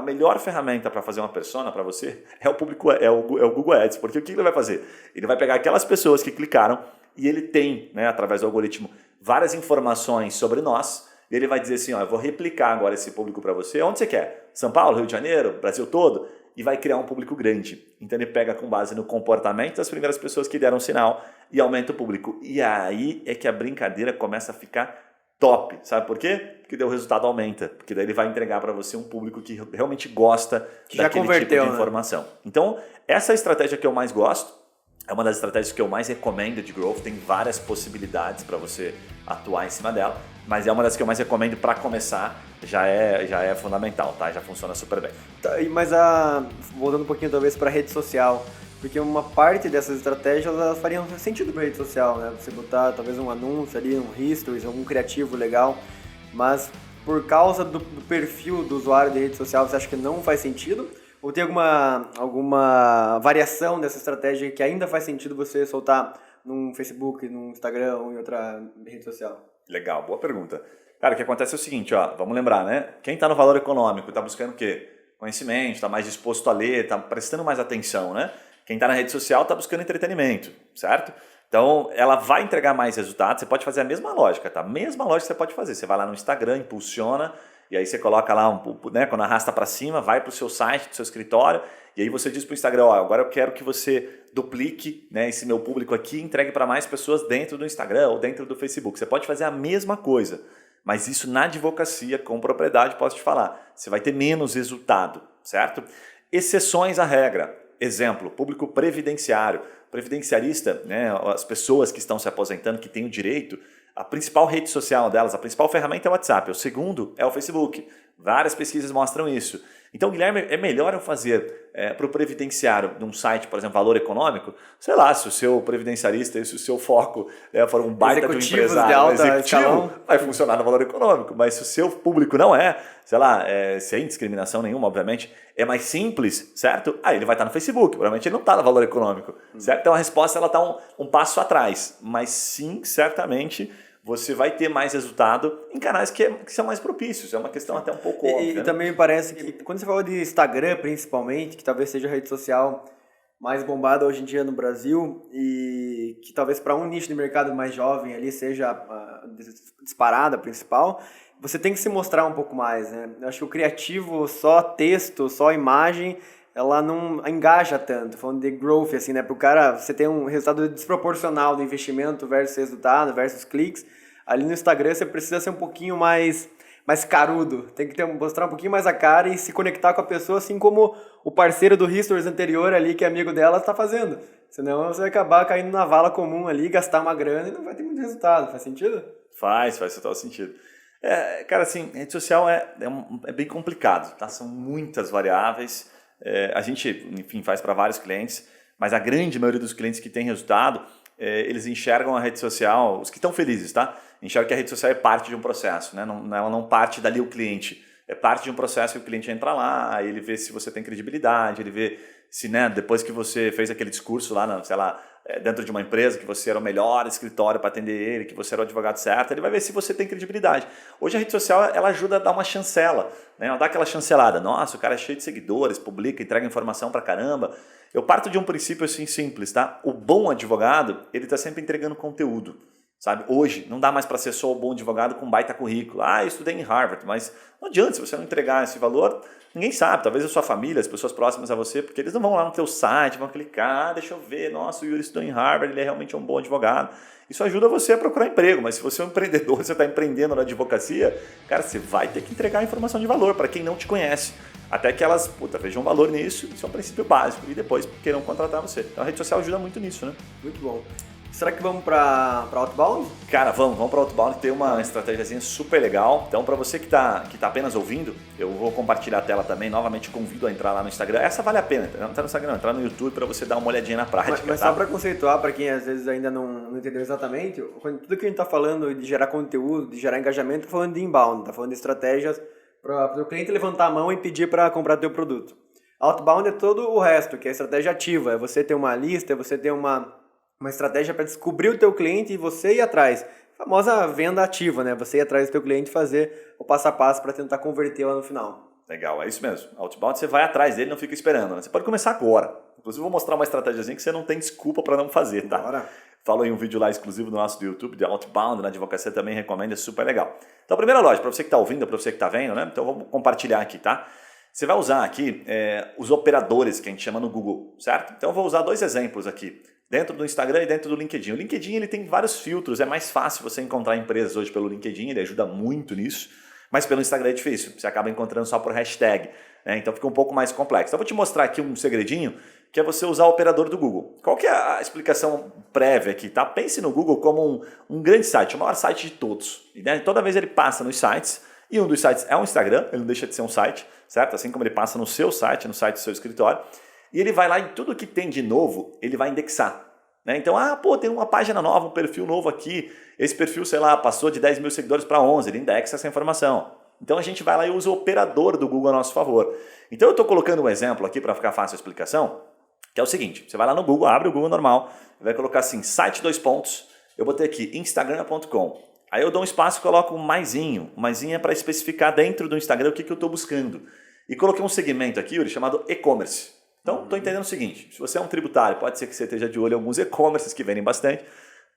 Speaker 1: melhor ferramenta para fazer uma persona para você é o Google Ads, porque o que ele vai fazer? Ele vai pegar aquelas pessoas que clicaram e ele tem, né, através do algoritmo, várias informações sobre nós, e ele vai dizer assim, ó, eu vou replicar agora esse público para você, onde você quer? São Paulo, Rio de Janeiro, Brasil todo? e vai criar um público grande. Então ele pega com base no comportamento das primeiras pessoas que deram sinal e aumenta o público. E aí é que a brincadeira começa a ficar top. Sabe por quê? Porque daí o resultado aumenta. Porque daí ele vai entregar para você um público que realmente gosta daquele tipo de informação. Então essa é a estratégia que eu mais gosto. É uma das estratégias que eu mais recomendo de growth. Tem várias possibilidades para você atuar em cima dela. Mas é uma das que eu mais recomendo para começar. Já é fundamental, tá? Já funciona super bem.
Speaker 2: Tá, mas voltando um pouquinho talvez para a rede social, porque uma parte dessas estratégias elas fariam sentido para a rede social, né? Você botar talvez um anúncio ali, um history, algum criativo legal, mas por causa do perfil do usuário de rede social, você acha que não faz sentido? Ou tem alguma variação dessa estratégia que ainda faz sentido você soltar num Facebook, num Instagram ou em outra rede social?
Speaker 1: Legal, boa pergunta. Cara, o que acontece é o seguinte, ó, vamos lembrar, né? Quem está no valor econômico está buscando o quê? Conhecimento, está mais disposto a ler, está prestando mais atenção, né? Quem está na rede social está buscando entretenimento, certo? Então, ela vai entregar mais resultados. Você pode fazer a mesma lógica, tá? A mesma lógica você pode fazer. Você vai lá no Instagram, impulsiona, e aí você coloca lá, né, quando arrasta para cima, vai para o seu site, do seu escritório, e aí você diz para o Instagram, ó, agora eu quero que você duplique, né, esse meu público aqui e entregue para mais pessoas dentro do Instagram ou dentro do Facebook. Você pode fazer a mesma coisa, mas isso na advocacia, com propriedade, posso te falar, você vai ter menos resultado, certo? Exceções à regra. Exemplo, público previdenciário. Previdenciarista, né, as pessoas que estão se aposentando, que têm o direito, a principal rede social delas, a principal ferramenta é o WhatsApp, o segundo é o Facebook. Várias pesquisas mostram isso. Então, Guilherme, é melhor eu fazer para o previdenciário num site, por exemplo, Valor Econômico, sei lá, se o seu previdenciarista e se o seu foco for um baita de um empresário executivo, vai funcionar no Valor Econômico. Mas se o seu público não sei lá, sem discriminação nenhuma, obviamente, é mais simples, certo? Aí ele vai estar no Facebook, provavelmente ele não está no Valor Econômico, certo? Então a resposta está um passo atrás, mas sim, certamente você vai ter mais resultado em canais que são mais propícios. É uma questão até um pouco óbvia.
Speaker 2: E também me parece que, quando você fala de Instagram, principalmente, que talvez seja a rede social mais bombada hoje em dia no Brasil e que talvez para um nicho de mercado mais jovem ali seja a disparada principal, você tem que se mostrar um pouco mais, né? Eu acho que o criativo, só texto, só imagem, ela não engaja tanto, falando de growth, assim, né? Para o cara, você tem um resultado desproporcional do investimento versus resultado, versus cliques. Ali no Instagram você precisa ser um pouquinho mais carudo, tem que mostrar um pouquinho mais a cara e se conectar com a pessoa, assim como o parceiro do Histories anterior ali, que é amigo dela, está fazendo. Senão você vai acabar caindo na vala comum ali, gastar uma grana e não vai ter muito resultado. Faz sentido?
Speaker 1: Faz total sentido. Cara, assim, rede social é bem complicado, tá? São muitas variáveis. A gente, enfim, faz para vários clientes, mas a grande maioria dos clientes que tem resultado, eles enxergam a rede social, os que estão felizes, tá? Enxergam que a rede social é parte de um processo, né? Ela não parte dali o cliente, é parte de um processo que o cliente entra lá, ele vê se você tem credibilidade, ele vê se, né, depois que você fez aquele discurso lá, sei lá, dentro de uma empresa, que você era o melhor escritório para atender ele, que você era o advogado certo, ele vai ver se você tem credibilidade. Hoje a rede social ela ajuda a dar uma chancela, né? Ela dá aquela chancelada. Nossa, o cara é cheio de seguidores, publica, entrega informação pra caramba. Eu parto de um princípio assim simples, tá? O bom advogado, ele está sempre entregando conteúdo, sabe? Hoje não dá mais para ser só o bom advogado com baita currículo. Eu estudei em Harvard, mas não adianta, se você não entregar esse valor, ninguém sabe. Talvez a sua família, as pessoas próximas a você, porque eles não vão lá no teu site, vão clicar, deixa eu ver, nossa, o Yuri estudou em Harvard, ele é realmente um bom advogado. Isso ajuda você a procurar emprego, mas se você é um empreendedor, você está empreendendo na advocacia, cara, você vai ter que entregar informação de valor para quem não te conhece. Até que elas vejam valor nisso, isso é um princípio básico, e depois queiram contratar você. Então a rede social ajuda muito nisso, né?
Speaker 2: Muito bom. Será que vamos para Outbound?
Speaker 1: Cara, vamos para Outbound, tem uma estratégiazinha super legal. Então, para você que tá apenas ouvindo, eu vou compartilhar a tela também. Novamente, convido a entrar lá no Instagram. Essa vale a pena, não tá no Instagram, entrar no YouTube para você dar uma olhadinha na prática.
Speaker 2: Mas
Speaker 1: tá?
Speaker 2: Só para conceituar, para quem às vezes ainda não entendeu exatamente, tudo que a gente está falando de gerar conteúdo, de gerar engajamento, tá falando de inbound, tá falando de estratégias para o cliente levantar a mão e pedir para comprar teu produto. Outbound é todo o resto, que é estratégia ativa. É você ter uma lista, é você ter uma estratégia para descobrir o teu cliente e você ir atrás. A famosa venda ativa, né? Você ir atrás do teu cliente e fazer o passo a passo para tentar converter lá no final.
Speaker 1: Legal, é isso mesmo. Outbound, você vai atrás dele, não fica esperando. Né? Você pode começar agora. Inclusive, vou mostrar uma estratégiazinha que você não tem desculpa para não fazer, tá?
Speaker 2: Bora.
Speaker 1: Falou em um vídeo lá exclusivo do nosso do YouTube, de Outbound, na advocacia também recomendo, é super legal. Então, a primeira loja, para você que está ouvindo, para você que está vendo, né? Então, vamos compartilhar aqui, tá? Você vai usar aqui os operadores que a gente chama no Google, certo? Então eu vou usar 2 exemplos aqui, dentro do Instagram e dentro do LinkedIn. O LinkedIn ele tem vários filtros, é mais fácil você encontrar empresas hoje pelo LinkedIn, ele ajuda muito nisso, mas pelo Instagram é difícil, você acaba encontrando só por hashtag, né? Então fica um pouco mais complexo. Então eu vou te mostrar aqui um segredinho, que é você usar o operador do Google. Qual que é a explicação prévia aqui, tá? Pense no Google como um grande site, o maior site de todos. E, né, toda vez ele passa nos sites, e um dos sites é o Instagram, ele não deixa de ser um site, certo? Assim como ele passa no seu site, no site do seu escritório, e ele vai lá em tudo que tem de novo, ele vai indexar. Né? Então, tem uma página nova, um perfil novo aqui, esse perfil, sei lá, passou de 10 mil seguidores para 11, ele indexa essa informação. Então a gente vai lá e usa o operador do Google a nosso favor. Então eu estou colocando um exemplo aqui para ficar fácil a explicação, que é o seguinte, você vai lá no Google, abre o Google normal, vai colocar assim, site 2 pontos, eu botei aqui instagram.com, aí eu dou um espaço e coloco um maisinho é para especificar dentro do Instagram o que eu estou buscando. E coloquei um segmento aqui, Yuri, chamado e-commerce. Então, estou entendendo o seguinte, se você é um tributário, pode ser que você esteja de olho em alguns e-commerces que vendem bastante.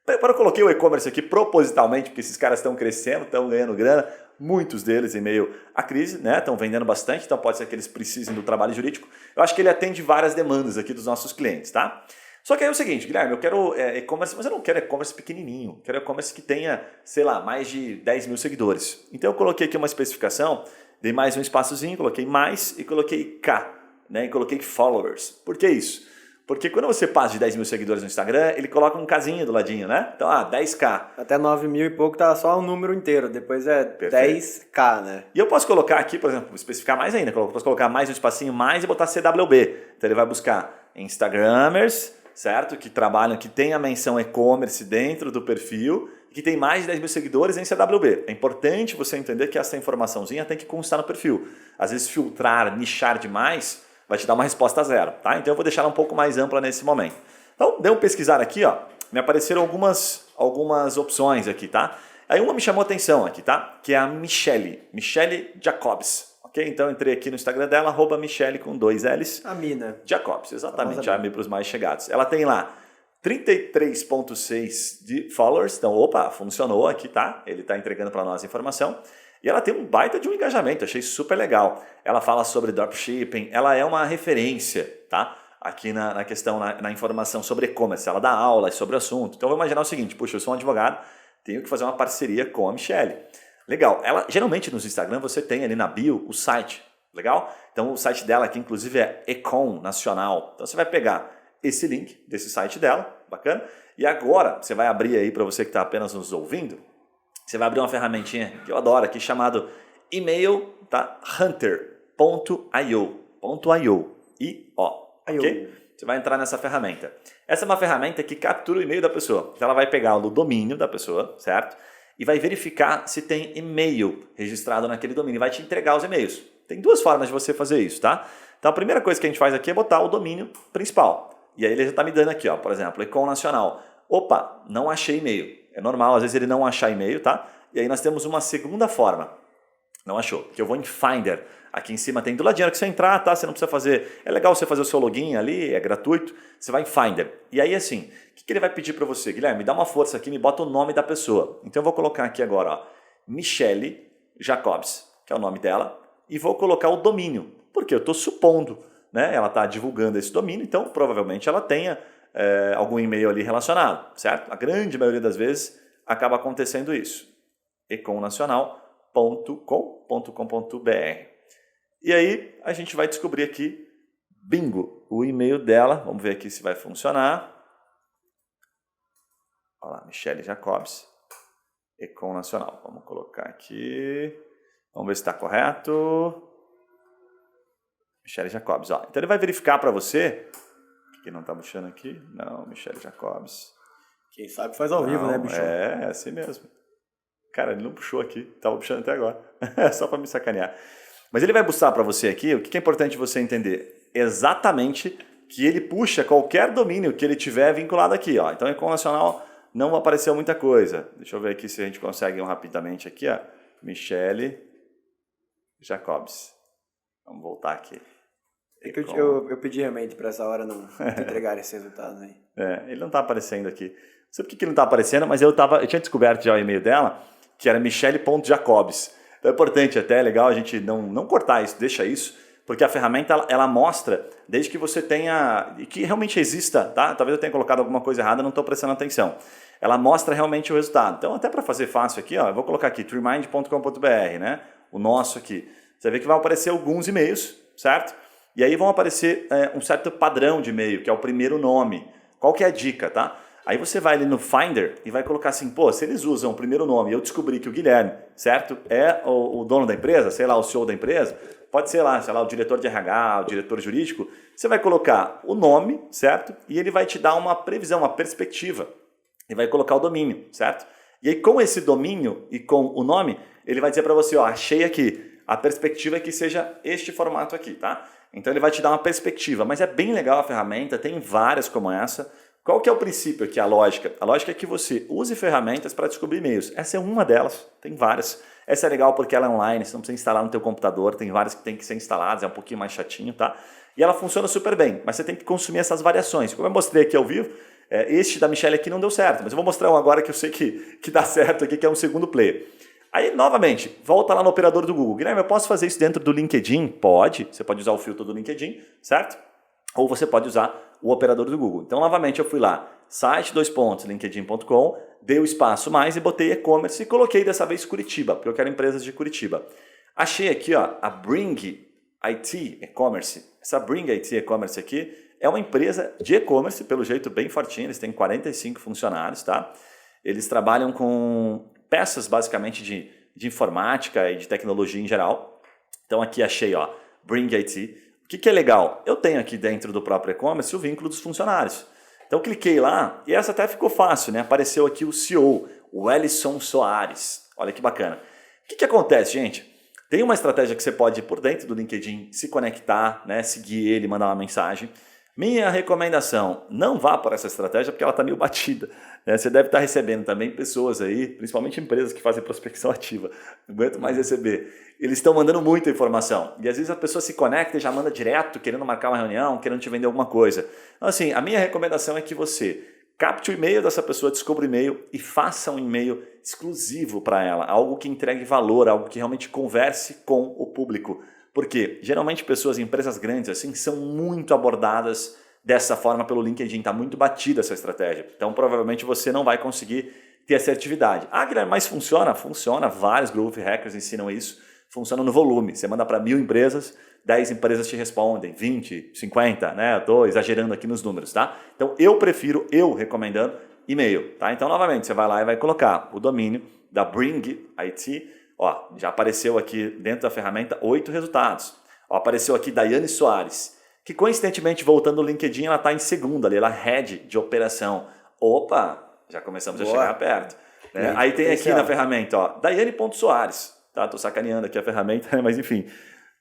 Speaker 1: Eu coloquei o e-commerce aqui propositalmente, porque esses caras estão crescendo, estão ganhando grana, muitos deles em meio à crise, né? Estão vendendo bastante, então pode ser que eles precisem do trabalho jurídico. Eu acho que ele atende várias demandas aqui dos nossos clientes, tá? Só que aí é o seguinte, Guilherme, eu quero e-commerce, mas eu não quero e-commerce pequenininho, quero e-commerce que tenha, sei lá, mais de 10 mil seguidores. Então eu coloquei aqui uma especificação, dei mais um espaçozinho, coloquei mais e coloquei K, né? E coloquei followers. Por que isso? Porque quando você passa de 10 mil seguidores no Instagram, ele coloca um casinho do ladinho, né? Então, 10K.
Speaker 2: Até 9 mil e pouco tá só um número inteiro, depois é
Speaker 1: Perfeito.
Speaker 2: 10K, né?
Speaker 1: E eu posso colocar aqui, por exemplo, especificar mais ainda, eu posso colocar mais um espacinho mais e botar CWB. Então ele vai buscar Instagramers, certo? Que trabalham, que tem a menção e-commerce dentro do perfil, que tem mais de 10 mil seguidores em CWB. É importante você entender que essa informaçãozinha tem que constar no perfil. Às vezes filtrar, nichar demais, vai te dar uma resposta zero, tá? Então eu vou deixar ela um pouco mais ampla nesse momento. Então, dei um pesquisar aqui, ó, me apareceram algumas opções aqui, tá? Aí uma me chamou a atenção aqui, tá? Que é a Michelle Jacobs, ok? Então eu entrei aqui no Instagram dela, @Michelle com 2 L's.
Speaker 2: A mina.
Speaker 1: Jacobs, exatamente, a para os mais chegados. Ela tem lá 33,6 de followers, então, funcionou aqui, tá? Ele está entregando para nós a informação. E ela tem um baita de um engajamento, achei super legal. Ela fala sobre dropshipping, ela é uma referência, tá? Aqui na questão, na informação sobre e-commerce, ela dá aulas sobre o assunto. Então, eu vou imaginar o seguinte, puxa, eu sou um advogado, tenho que fazer uma parceria com a Michelle. Legal, geralmente nos Instagram você tem ali na bio o site, legal? Então, o site dela aqui, inclusive, é Econ Nacional. Então, você vai pegar esse link desse site dela, bacana? E agora, você vai abrir aí para você que está apenas nos ouvindo, você vai abrir uma ferramentinha que eu adoro aqui, chamado email, tá? Hunter.io, ok? Você vai entrar nessa ferramenta. Essa é uma ferramenta que captura o e-mail da pessoa. Então ela vai pegar o domínio da pessoa, certo? E vai verificar se tem e-mail registrado naquele domínio. E vai te entregar os e-mails. Tem 2 formas de você fazer isso, tá? Então a primeira coisa que a gente faz aqui é botar o domínio principal. E aí ele já está me dando aqui, ó, por exemplo, Econ Nacional. Opa, não achei e-mail. É normal, às vezes ele não achar e-mail, tá? E aí nós temos uma segunda forma. Não achou? Que eu vou em Finder. Aqui em cima tem do ladinho que você entrar, tá? Você não precisa fazer... É legal você fazer o seu login ali, é gratuito. Você vai em Finder. E aí assim, o que ele vai pedir para você? Guilherme, me dá uma força aqui, me bota o nome da pessoa. Então eu vou colocar aqui agora, ó, Michelle Jacobs, que é o nome dela, e vou colocar o domínio. Porque eu estou supondo, né? Ela está divulgando esse domínio, então provavelmente ela tenha algum e-mail ali relacionado, certo? A grande maioria das vezes acaba acontecendo isso. econnacional.com.br. E aí a gente vai descobrir aqui, bingo, o e-mail dela. Vamos ver aqui se vai funcionar. Olha lá, Michelle Jacobs, Econ Nacional. Vamos colocar aqui. Vamos ver se está correto. Michelle Jacobs. Ó. Então ele vai verificar para você. Que não está puxando aqui? Não, Michelle Jacobs.
Speaker 2: Quem sabe faz ao vivo, né, bicho?
Speaker 1: É assim mesmo. Cara, ele não puxou aqui. Estava puxando até agora. Só para me sacanear. Mas ele vai buscar para você aqui, o que é importante você entender? Exatamente que ele puxa qualquer domínio que ele tiver vinculado aqui. Ó. Então, Econ Nacional não apareceu muita coisa. Deixa eu ver aqui se a gente consegue rapidamente aqui. Ó. Michelle Jacobs. Vamos voltar aqui.
Speaker 2: É que eu pedi realmente para essa hora não entregar esse resultado aí.
Speaker 1: Ele não está aparecendo aqui. Não sei por que ele não está aparecendo, mas eu tinha descoberto já o e-mail dela, que era michelle.jacobs. Então é importante até, é legal a gente não cortar isso, deixa isso, Porque a ferramenta, ela mostra, desde que você tenha, e que realmente exista, tá? Talvez eu tenha colocado alguma coisa errada, não estou prestando atenção. Ela mostra realmente o resultado. Então, até para fazer fácil aqui, ó, eu vou colocar aqui, treemind.com.br, né? O nosso aqui. Você vê que vai aparecer alguns e-mails, certo? E aí vão aparecer um certo padrão de e-mail, que é o primeiro nome. Qual que é a dica, tá? Aí você vai ali no Finder e vai colocar assim, pô, se eles usam o primeiro nome e eu descobri que o Guilherme, certo? É o dono da empresa, sei lá, o CEO da empresa, pode ser lá, sei lá, o diretor de RH, o diretor jurídico, você vai colocar o nome, certo? E ele vai te dar uma previsão, uma perspectiva. E vai colocar o domínio, certo? E aí com esse domínio e com o nome, ele vai dizer para você, ó, achei aqui, a perspectiva é que seja este formato aqui, tá? Então ele vai te dar uma perspectiva, mas é bem legal a ferramenta, tem várias como essa. Qual que é o princípio aqui, a lógica? A lógica é que você use ferramentas para descobrir e-mails. Essa é uma delas, tem várias. Essa é legal porque ela é online, você não precisa instalar no teu computador, tem várias que tem que ser instaladas, é um pouquinho mais chatinho, tá? E ela funciona super bem, mas você tem que consumir essas variações. Como eu mostrei aqui ao vivo, este da Michelle aqui não deu certo, mas eu vou mostrar um agora que eu sei que dá certo aqui, que é um segundo player. Aí, novamente, volta lá no operador do Google. Guilherme, eu posso fazer isso dentro do LinkedIn? Pode, você pode usar o filtro do LinkedIn, certo? Ou você pode usar o operador do Google. Então, novamente, eu fui lá, site, linkedin.com, dei o espaço mais e botei e-commerce e coloquei dessa vez Curitiba, porque eu quero empresas de Curitiba. Achei aqui ó, a Bring IT E-commerce. Essa Bring IT E-commerce aqui é uma empresa de e-commerce, pelo jeito bem fortinha, eles têm 45 funcionários, tá? Eles trabalham com peças basicamente de informática e de tecnologia em geral. Então aqui achei ó, Bring IT. O que é legal? Eu tenho aqui dentro do próprio e-commerce o vínculo dos funcionários. Então cliquei lá e essa até ficou fácil, né? Apareceu aqui o CEO, o Ellison Soares. Olha que bacana. O que acontece, gente? Tem uma estratégia que você pode ir por dentro do LinkedIn, se conectar, né? Seguir ele, mandar uma mensagem. Minha recomendação, não vá por essa estratégia porque ela está meio batida. Né? Você deve estar recebendo também pessoas aí, principalmente empresas que fazem prospecção ativa. Não aguento mais receber. Eles estão mandando muita informação. E às vezes a pessoa se conecta e já manda direto, querendo marcar uma reunião, querendo te vender alguma coisa. Então assim, a minha recomendação é que você capte o e-mail dessa pessoa, descubra o e-mail e faça um e-mail exclusivo para ela. Algo que entregue valor, algo que realmente converse com o público. Porque geralmente pessoas em empresas grandes assim são muito abordadas dessa forma pelo LinkedIn, está muito batida essa estratégia. Então provavelmente você não vai conseguir ter assertividade. Ah, Guilherme, mas funciona? Funciona, vários growth hackers ensinam isso. Funciona no volume, você manda para 1000 empresas, 10 empresas te respondem, 20, 50, né? Eu estou exagerando aqui nos números, tá? Então eu prefiro, recomendando, e-mail, tá? Então novamente você vai lá e vai colocar o domínio da Bring IT. Ó, já apareceu aqui dentro da ferramenta 8 resultados. Ó, apareceu aqui Daiane Soares, que coincidentemente, voltando no LinkedIn, ela está em segunda ali, ela é head de operação. Opa, já começamos a chegar perto. Né? Aí tem aqui na ferramenta, ó, Daiane.Soares. Tá? Tô sacaneando aqui a ferramenta, mas enfim.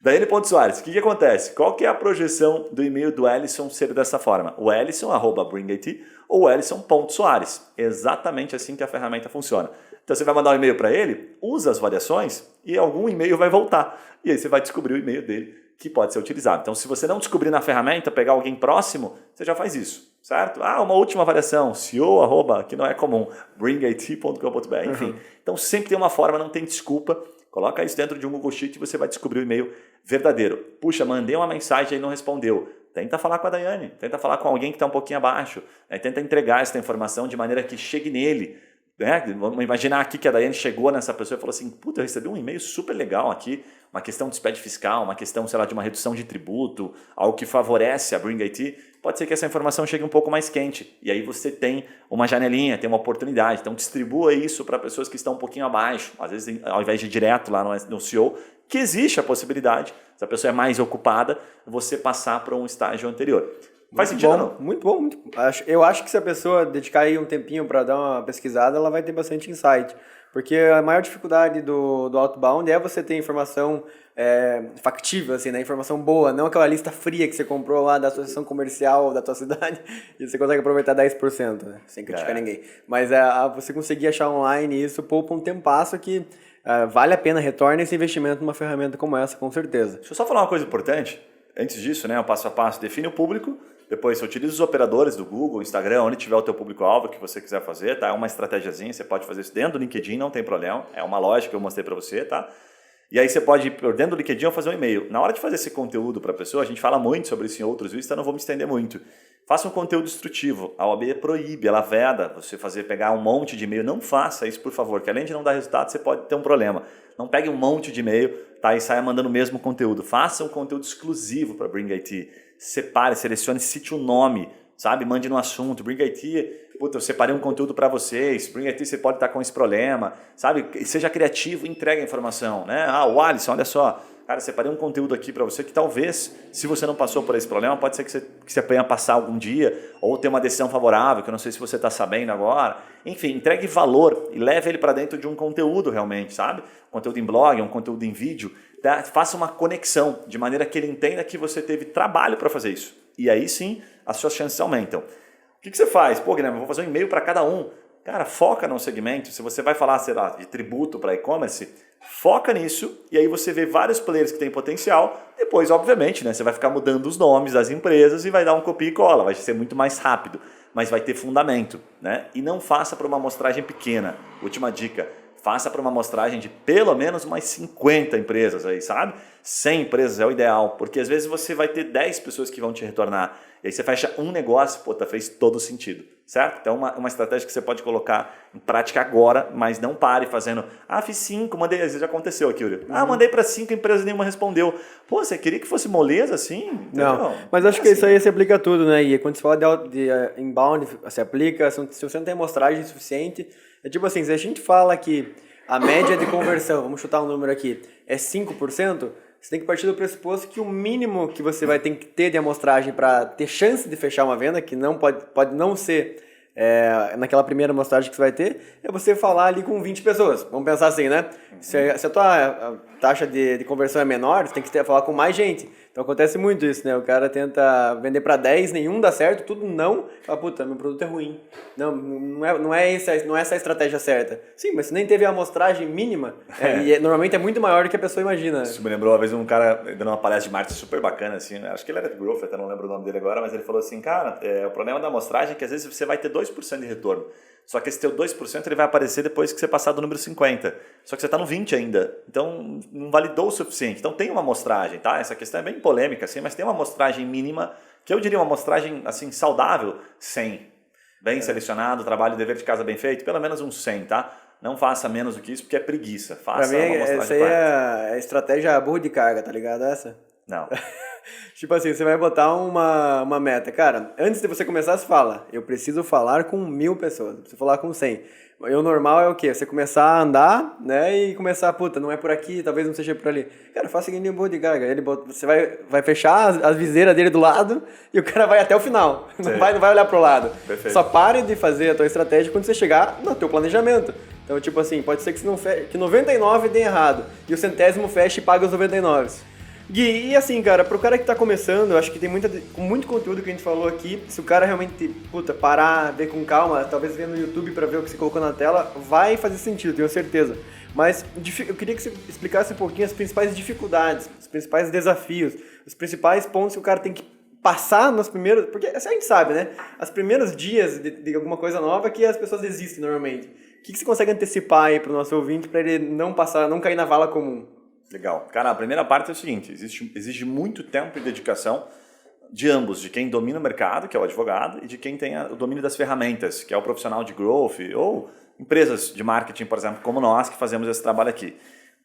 Speaker 1: Daiane.Soares, o que acontece? Qual que é a projeção do e-mail do Ellison ser dessa forma? O Ellison, @bringit, ou o Ellison.Soares. Exatamente assim que a ferramenta funciona. Então você vai mandar um e-mail para ele, usa as variações e algum e-mail vai voltar. E aí você vai descobrir o e-mail dele que pode ser utilizado. Então se você não descobrir na ferramenta, pegar alguém próximo, você já faz isso, certo? Ah, uma última variação, CEO, que não é comum, bringit.com.br, enfim. Então sempre tem uma forma, não tem desculpa. Coloca isso dentro de um Google Sheet e você vai descobrir o e-mail verdadeiro. Puxa, mandei uma mensagem e ele não respondeu. Tenta falar com a Daiane, tenta falar com alguém que está um pouquinho abaixo. Né? Tenta entregar essa informação de maneira que chegue nele. Né? Vamos imaginar aqui que a Daiane chegou nessa pessoa e falou assim, puta, eu recebi um e-mail super legal aqui, uma questão de SPED fiscal, uma questão, sei lá, de uma redução de tributo, algo que favorece a Bring IT. Pode ser que essa informação chegue um pouco mais quente. E aí você tem uma janelinha, tem uma oportunidade. Então distribua isso para pessoas que estão um pouquinho abaixo. Às vezes, ao invés de ir direto lá no CEO, que existe a possibilidade, se a pessoa é mais ocupada, você passar para um estágio anterior. Faz sentido, não?
Speaker 2: Muito bom. Eu acho que se a pessoa dedicar aí um tempinho para dar uma pesquisada, ela vai ter bastante insight. Porque a maior dificuldade do outbound é você ter informação factível, assim, né? Informação boa, não aquela lista fria que você comprou lá da associação comercial da tua cidade e você consegue aproveitar 10%, né? Sem criticar ninguém. Mas você conseguir achar online isso poupa um tempasso que vale a pena, retorna esse investimento numa ferramenta como essa, com certeza.
Speaker 1: Deixa eu só falar uma coisa importante. Antes disso, né, o passo a passo, define o público. Depois você utiliza os operadores do Google, Instagram, onde tiver o teu público-alvo que você quiser fazer, tá? É uma estratégiazinha, você pode fazer isso dentro do LinkedIn, não tem problema. É uma lógica que eu mostrei para você, tá? E aí você pode ir por dentro do LinkedIn ou fazer um e-mail. Na hora de fazer esse conteúdo para a pessoa, a gente fala muito sobre isso em outros vídeos, então não vou me estender muito. Faça um conteúdo instrutivo. A OAB proíbe, ela veda você pegar um monte de e-mail. Não faça isso, por favor, que além de não dar resultado, você pode ter um problema. Não pegue um monte de e-mail, tá, e saia mandando o mesmo conteúdo. Faça um conteúdo exclusivo para Bring IT. Separe, selecione, cite o nome, sabe? Mande no assunto. Bring IT, puta, eu separei um conteúdo para vocês. Bring IT, você pode estar com esse problema, sabe? Seja criativo e entregue a informação, né? O Alisson, olha só. Cara, separei um conteúdo aqui para você que talvez, se você não passou por esse problema, pode ser que você venha passar algum dia ou ter uma decisão favorável, que eu não sei se você está sabendo agora. Enfim, entregue valor e leve ele para dentro de um conteúdo realmente, sabe? Um conteúdo em blog, um conteúdo em vídeo. Tá? Faça uma conexão, de maneira que ele entenda que você teve trabalho para fazer isso. E aí sim, as suas chances aumentam. O que você faz? Pô, Guilherme, eu vou fazer um e-mail para cada um. Cara, foca no segmento. Se você vai falar, sei lá, de tributo para e-commerce, foca nisso e aí você vê vários players que têm potencial. Depois, obviamente, né, você vai ficar mudando os nomes das empresas e vai dar um copia e cola. Vai ser muito mais rápido, mas vai ter fundamento, né? E não faça para uma amostragem pequena. Última dica. Faça para uma amostragem de pelo menos umas 50 empresas aí, sabe? 100 empresas é o ideal, porque às vezes você vai ter 10 pessoas que vão te retornar. E aí você fecha um negócio, pô, fez todo sentido, certo? Então uma estratégia que você pode colocar em prática agora, mas não pare fazendo, fiz 5, mandei, às vezes já aconteceu aqui, Uri. Mandei para 5 empresas e nenhuma respondeu. Pô, você queria que fosse moleza assim? Entendeu?
Speaker 2: Não, mas acho que isso aí se aplica a tudo, né? E quando você fala de inbound, se aplica, se você não tem amostragem suficiente, é tipo assim, se a gente fala que a média de conversão, vamos chutar um número aqui, é 5%, você tem que partir do pressuposto que o mínimo que você vai ter que ter de amostragem para ter chance de fechar uma venda, que não pode não ser naquela primeira amostragem que você vai ter, é você falar ali com 20 pessoas. Vamos pensar assim, né? Se a tua taxa de conversão é menor, você tem que falar com mais gente. Então acontece muito isso, né? O cara tenta vender para 10, nenhum dá certo, tudo não. Fala, puta, meu produto é ruim. Não é essa a estratégia certa. Sim, mas você nem teve a amostragem mínima, e normalmente é muito maior do que a pessoa imagina.
Speaker 1: Isso me lembrou uma vez um cara dando uma palestra de marketing super bacana, assim, né? Acho que ele era de Growth, até não lembro o nome dele agora, mas ele falou assim, cara, o problema da amostragem é que às vezes você vai ter 2% de retorno. Só que esse teu 2% ele vai aparecer depois que você passar do número 50. Só que você está no 20 ainda. Então, não validou o suficiente. Então, tem uma amostragem, tá? Essa questão é bem polêmica, assim, mas tem uma amostragem mínima, que eu diria uma amostragem, assim, saudável, 100. Bem selecionado, trabalho, dever de casa bem feito, pelo menos uns 100, tá? Não faça menos do que isso, porque é preguiça. Faça
Speaker 2: pra mim,
Speaker 1: uma amostragem
Speaker 2: essa aí é a estratégia burro de carga, tá ligado? Essa?
Speaker 1: Não.
Speaker 2: Tipo assim, você vai botar uma meta. Cara, antes de você começar, você fala, eu preciso falar com 1000 pessoas, eu preciso falar com 100. E o normal é o quê? Você começar a andar, né, e começar, puta, não é por aqui, talvez não seja por ali. Cara, faça seguinte um de carga. Você vai fechar as viseiras dele do lado e o cara vai até o final. Não vai olhar pro lado.
Speaker 1: Perfeito.
Speaker 2: Só pare de fazer a tua estratégia quando você chegar no teu planejamento. Então, tipo assim, pode ser que 99 dê errado e o 100º feche e pague os 99. Gui, e assim, cara, pro cara que tá começando, eu acho que tem muito conteúdo que a gente falou aqui. Se o cara realmente, parar, ver com calma, talvez ver no YouTube pra ver o que você colocou na tela, vai fazer sentido, tenho certeza. Mas eu queria que você explicasse um pouquinho as principais dificuldades, os principais desafios, os principais pontos que o cara tem que passar nos primeiros... Porque assim, a gente sabe, né? Os primeiros dias de alguma coisa nova que as pessoas desistem normalmente. O que você consegue antecipar aí pro nosso ouvinte pra ele não cair na vala comum?
Speaker 1: Legal. Cara, a primeira parte é o seguinte, exige muito tempo e dedicação de ambos, de quem domina o mercado, que é o advogado, e de quem tem o domínio das ferramentas, que é o profissional de growth, ou empresas de marketing, por exemplo, como nós, que fazemos esse trabalho aqui.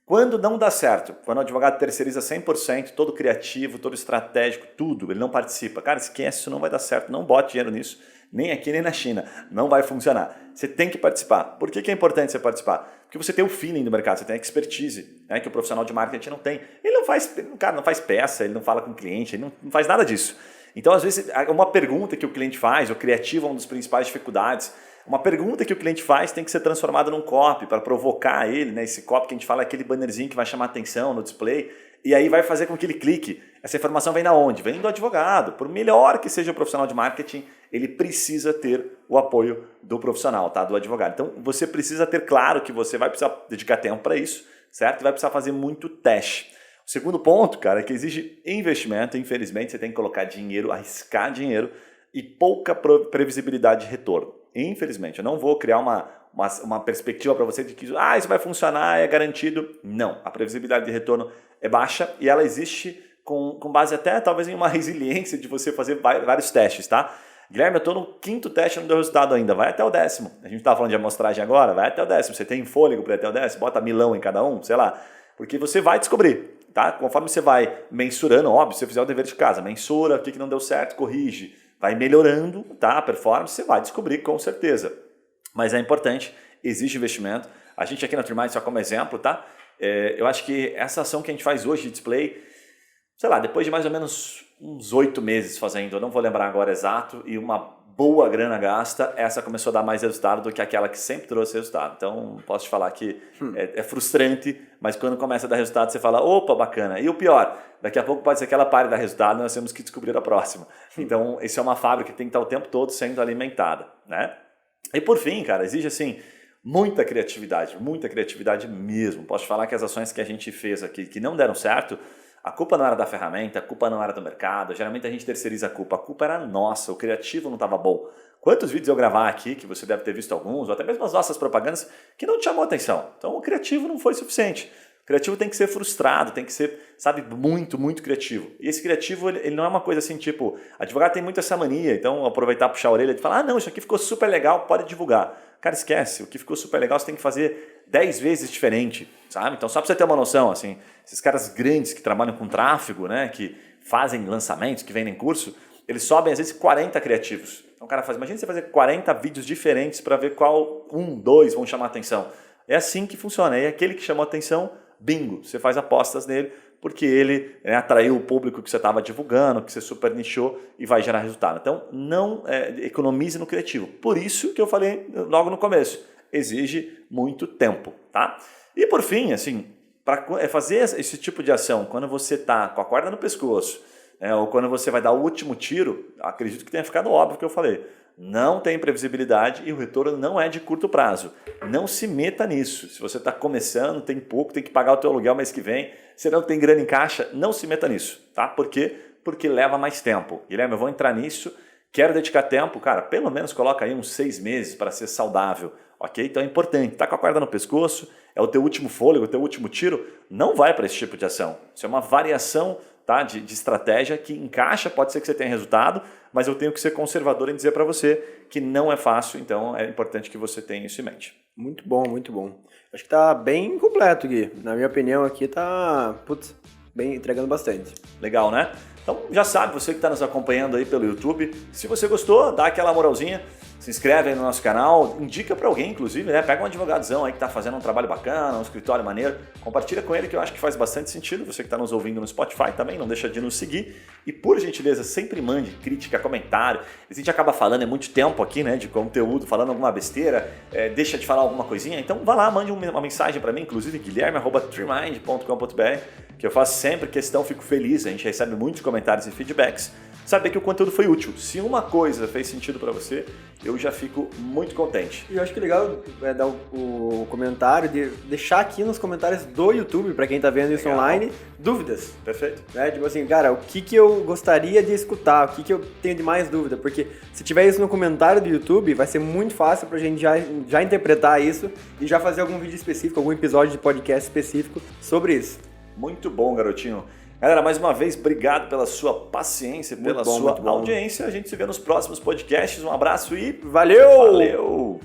Speaker 1: Quando não dá certo, quando o advogado terceiriza 100%, todo criativo, todo estratégico, tudo, ele não participa. Cara, esquece, isso não vai dar certo, não bote dinheiro nisso, nem aqui nem na China, não vai funcionar. Você tem que participar. Por que é importante você participar? Porque você tem o feeling do mercado, você tem a expertise, né, que o profissional de marketing não tem. O cara não faz peça, ele não fala com o cliente, ele não faz nada disso. Então, às vezes, uma pergunta que o cliente faz, o criativo é uma das principais dificuldades. Uma pergunta que o cliente faz tem que ser transformada num copy para provocar ele, né? Esse copy que a gente fala é aquele bannerzinho que vai chamar atenção no display e aí vai fazer com que ele clique. Essa informação vem da onde? Vem do advogado. Por melhor que seja o profissional de marketing, ele precisa ter o apoio do profissional, tá? Do advogado. Então, você precisa ter claro que você vai precisar dedicar tempo para isso, certo? E vai precisar fazer muito teste. O segundo ponto, cara, é que exige investimento. Infelizmente, você tem que colocar dinheiro, arriscar dinheiro e pouca previsibilidade de retorno. Infelizmente, eu não vou criar uma uma perspectiva para você de que isso vai funcionar, é garantido. Não, a previsibilidade de retorno é baixa e ela existe com base até talvez em uma resiliência de você fazer vários testes, tá? Guilherme, eu estou no 5º teste e não deu resultado ainda, vai até o 10º. A gente estava falando de amostragem agora, vai até o 10º. Você tem fôlego para ir até o 10º? Bota milão em cada um, sei lá. Porque você vai descobrir, tá? Conforme você vai mensurando, óbvio, se você fizer o dever de casa, mensura o que não deu certo, corrige, vai melhorando, tá? A performance, você vai descobrir com certeza. Mas é importante, exige investimento. A gente aqui na Trimind, só como exemplo, tá? Eu acho que essa ação que a gente faz hoje de display, sei lá, depois de mais ou menos uns 8 meses fazendo, eu não vou lembrar agora exato, e uma boa grana gasta, essa começou a dar mais resultado do que aquela que sempre trouxe resultado. Então, posso te falar que é frustrante, mas quando começa a dar resultado, você fala, opa, bacana. E o pior, daqui a pouco pode ser que ela pare de dar resultado, nós temos que descobrir a próxima. Então, isso é uma fábrica que tem que estar o tempo todo sendo alimentada, né? E por fim, cara, exige assim, muita criatividade mesmo. Posso te falar que as ações que a gente fez aqui, que não deram certo, a culpa não era da ferramenta, a culpa não era do mercado, geralmente a gente terceiriza a culpa era nossa, o criativo não estava bom. Quantos vídeos eu gravar aqui, que você deve ter visto alguns, ou até mesmo as nossas propagandas, que não te chamou atenção. Então o criativo não foi suficiente. O criativo tem que ser frustrado, tem que ser, sabe, muito, muito criativo. E esse criativo, ele não é uma coisa assim, tipo, advogado tem muito essa mania, então aproveitar, puxar a orelha e falar, não, isso aqui ficou super legal, pode divulgar. Cara, esquece, o que ficou super legal você tem que fazer 10 vezes diferente, sabe? Então só para você ter uma noção, assim, esses caras grandes que trabalham com tráfego, né, que fazem lançamentos, que vendem curso, eles sobem às vezes 40 criativos. Então o cara faz, imagina você fazer 40 vídeos diferentes para ver qual 1, 2 vão chamar a atenção. É assim que funciona, é aquele que chamou a atenção, bingo, você faz apostas nele, porque ele atraiu o público que você estava divulgando, que você super nichou e vai gerar resultado. Então, não economize no criativo. Por isso que eu falei logo no começo, exige muito tempo, tá? E por fim, assim, para fazer esse tipo de ação, quando você está com a corda no pescoço, ou quando você vai dar o último tiro, acredito que tenha ficado óbvio o que eu falei. Não tem previsibilidade e o retorno não é de curto prazo. Não se meta nisso. Se você está começando, tem pouco, tem que pagar o teu aluguel mês que vem, você não tem grana em caixa, não se meta nisso, tá? Por quê? Porque leva mais tempo. Guilherme, eu vou entrar nisso, quero dedicar tempo, cara, pelo menos coloca aí uns 6 meses para ser saudável, ok? Então é importante, tá com a corda no pescoço, é o teu último fôlego, o teu último tiro, não vai para esse tipo de ação. Isso é uma variação, tá, de estratégia que encaixa, pode ser que você tenha resultado, mas eu tenho que ser conservador em dizer para você que não é fácil, então é importante que você tenha isso em mente.
Speaker 2: Muito bom, muito bom. Acho que tá bem completo, Gui. Na minha opinião aqui tá, bem entregando bastante.
Speaker 1: Legal, né? Então já sabe, você que está nos acompanhando aí pelo YouTube, se você gostou, dá aquela moralzinha, se inscreve aí no nosso canal, indica para alguém, inclusive, né? Pega um advogadozão aí que está fazendo um trabalho bacana, um escritório maneiro, compartilha com ele que eu acho que faz bastante sentido. Você que está nos ouvindo no Spotify também, não deixa de nos seguir. E por gentileza, sempre mande crítica, comentário. A gente acaba falando, é muito tempo aqui, né, de conteúdo, falando alguma besteira, deixa de falar alguma coisinha. Então vá lá, mande uma mensagem para mim, inclusive guilherme@trimind.com.br, que eu faço sempre questão, fico feliz, a gente recebe muitos comentários e feedbacks, saber que o conteúdo foi útil. Se uma coisa fez sentido para você, eu já fico muito contente.
Speaker 2: E eu acho que legal é dar o comentário, de deixar aqui nos comentários do YouTube, para quem tá vendo isso online, dúvidas.
Speaker 1: Perfeito.
Speaker 2: Né? Tipo assim, cara, o que eu gostaria de escutar, o que eu tenho de mais dúvida, porque se tiver isso no comentário do YouTube, vai ser muito fácil pra gente já interpretar isso e já fazer algum vídeo específico, algum episódio de podcast específico sobre isso.
Speaker 1: Muito bom, garotinho. Galera, mais uma vez, obrigado pela sua paciência, pela sua audiência. A gente se vê nos próximos podcasts. Um abraço e
Speaker 2: valeu!
Speaker 1: Valeu!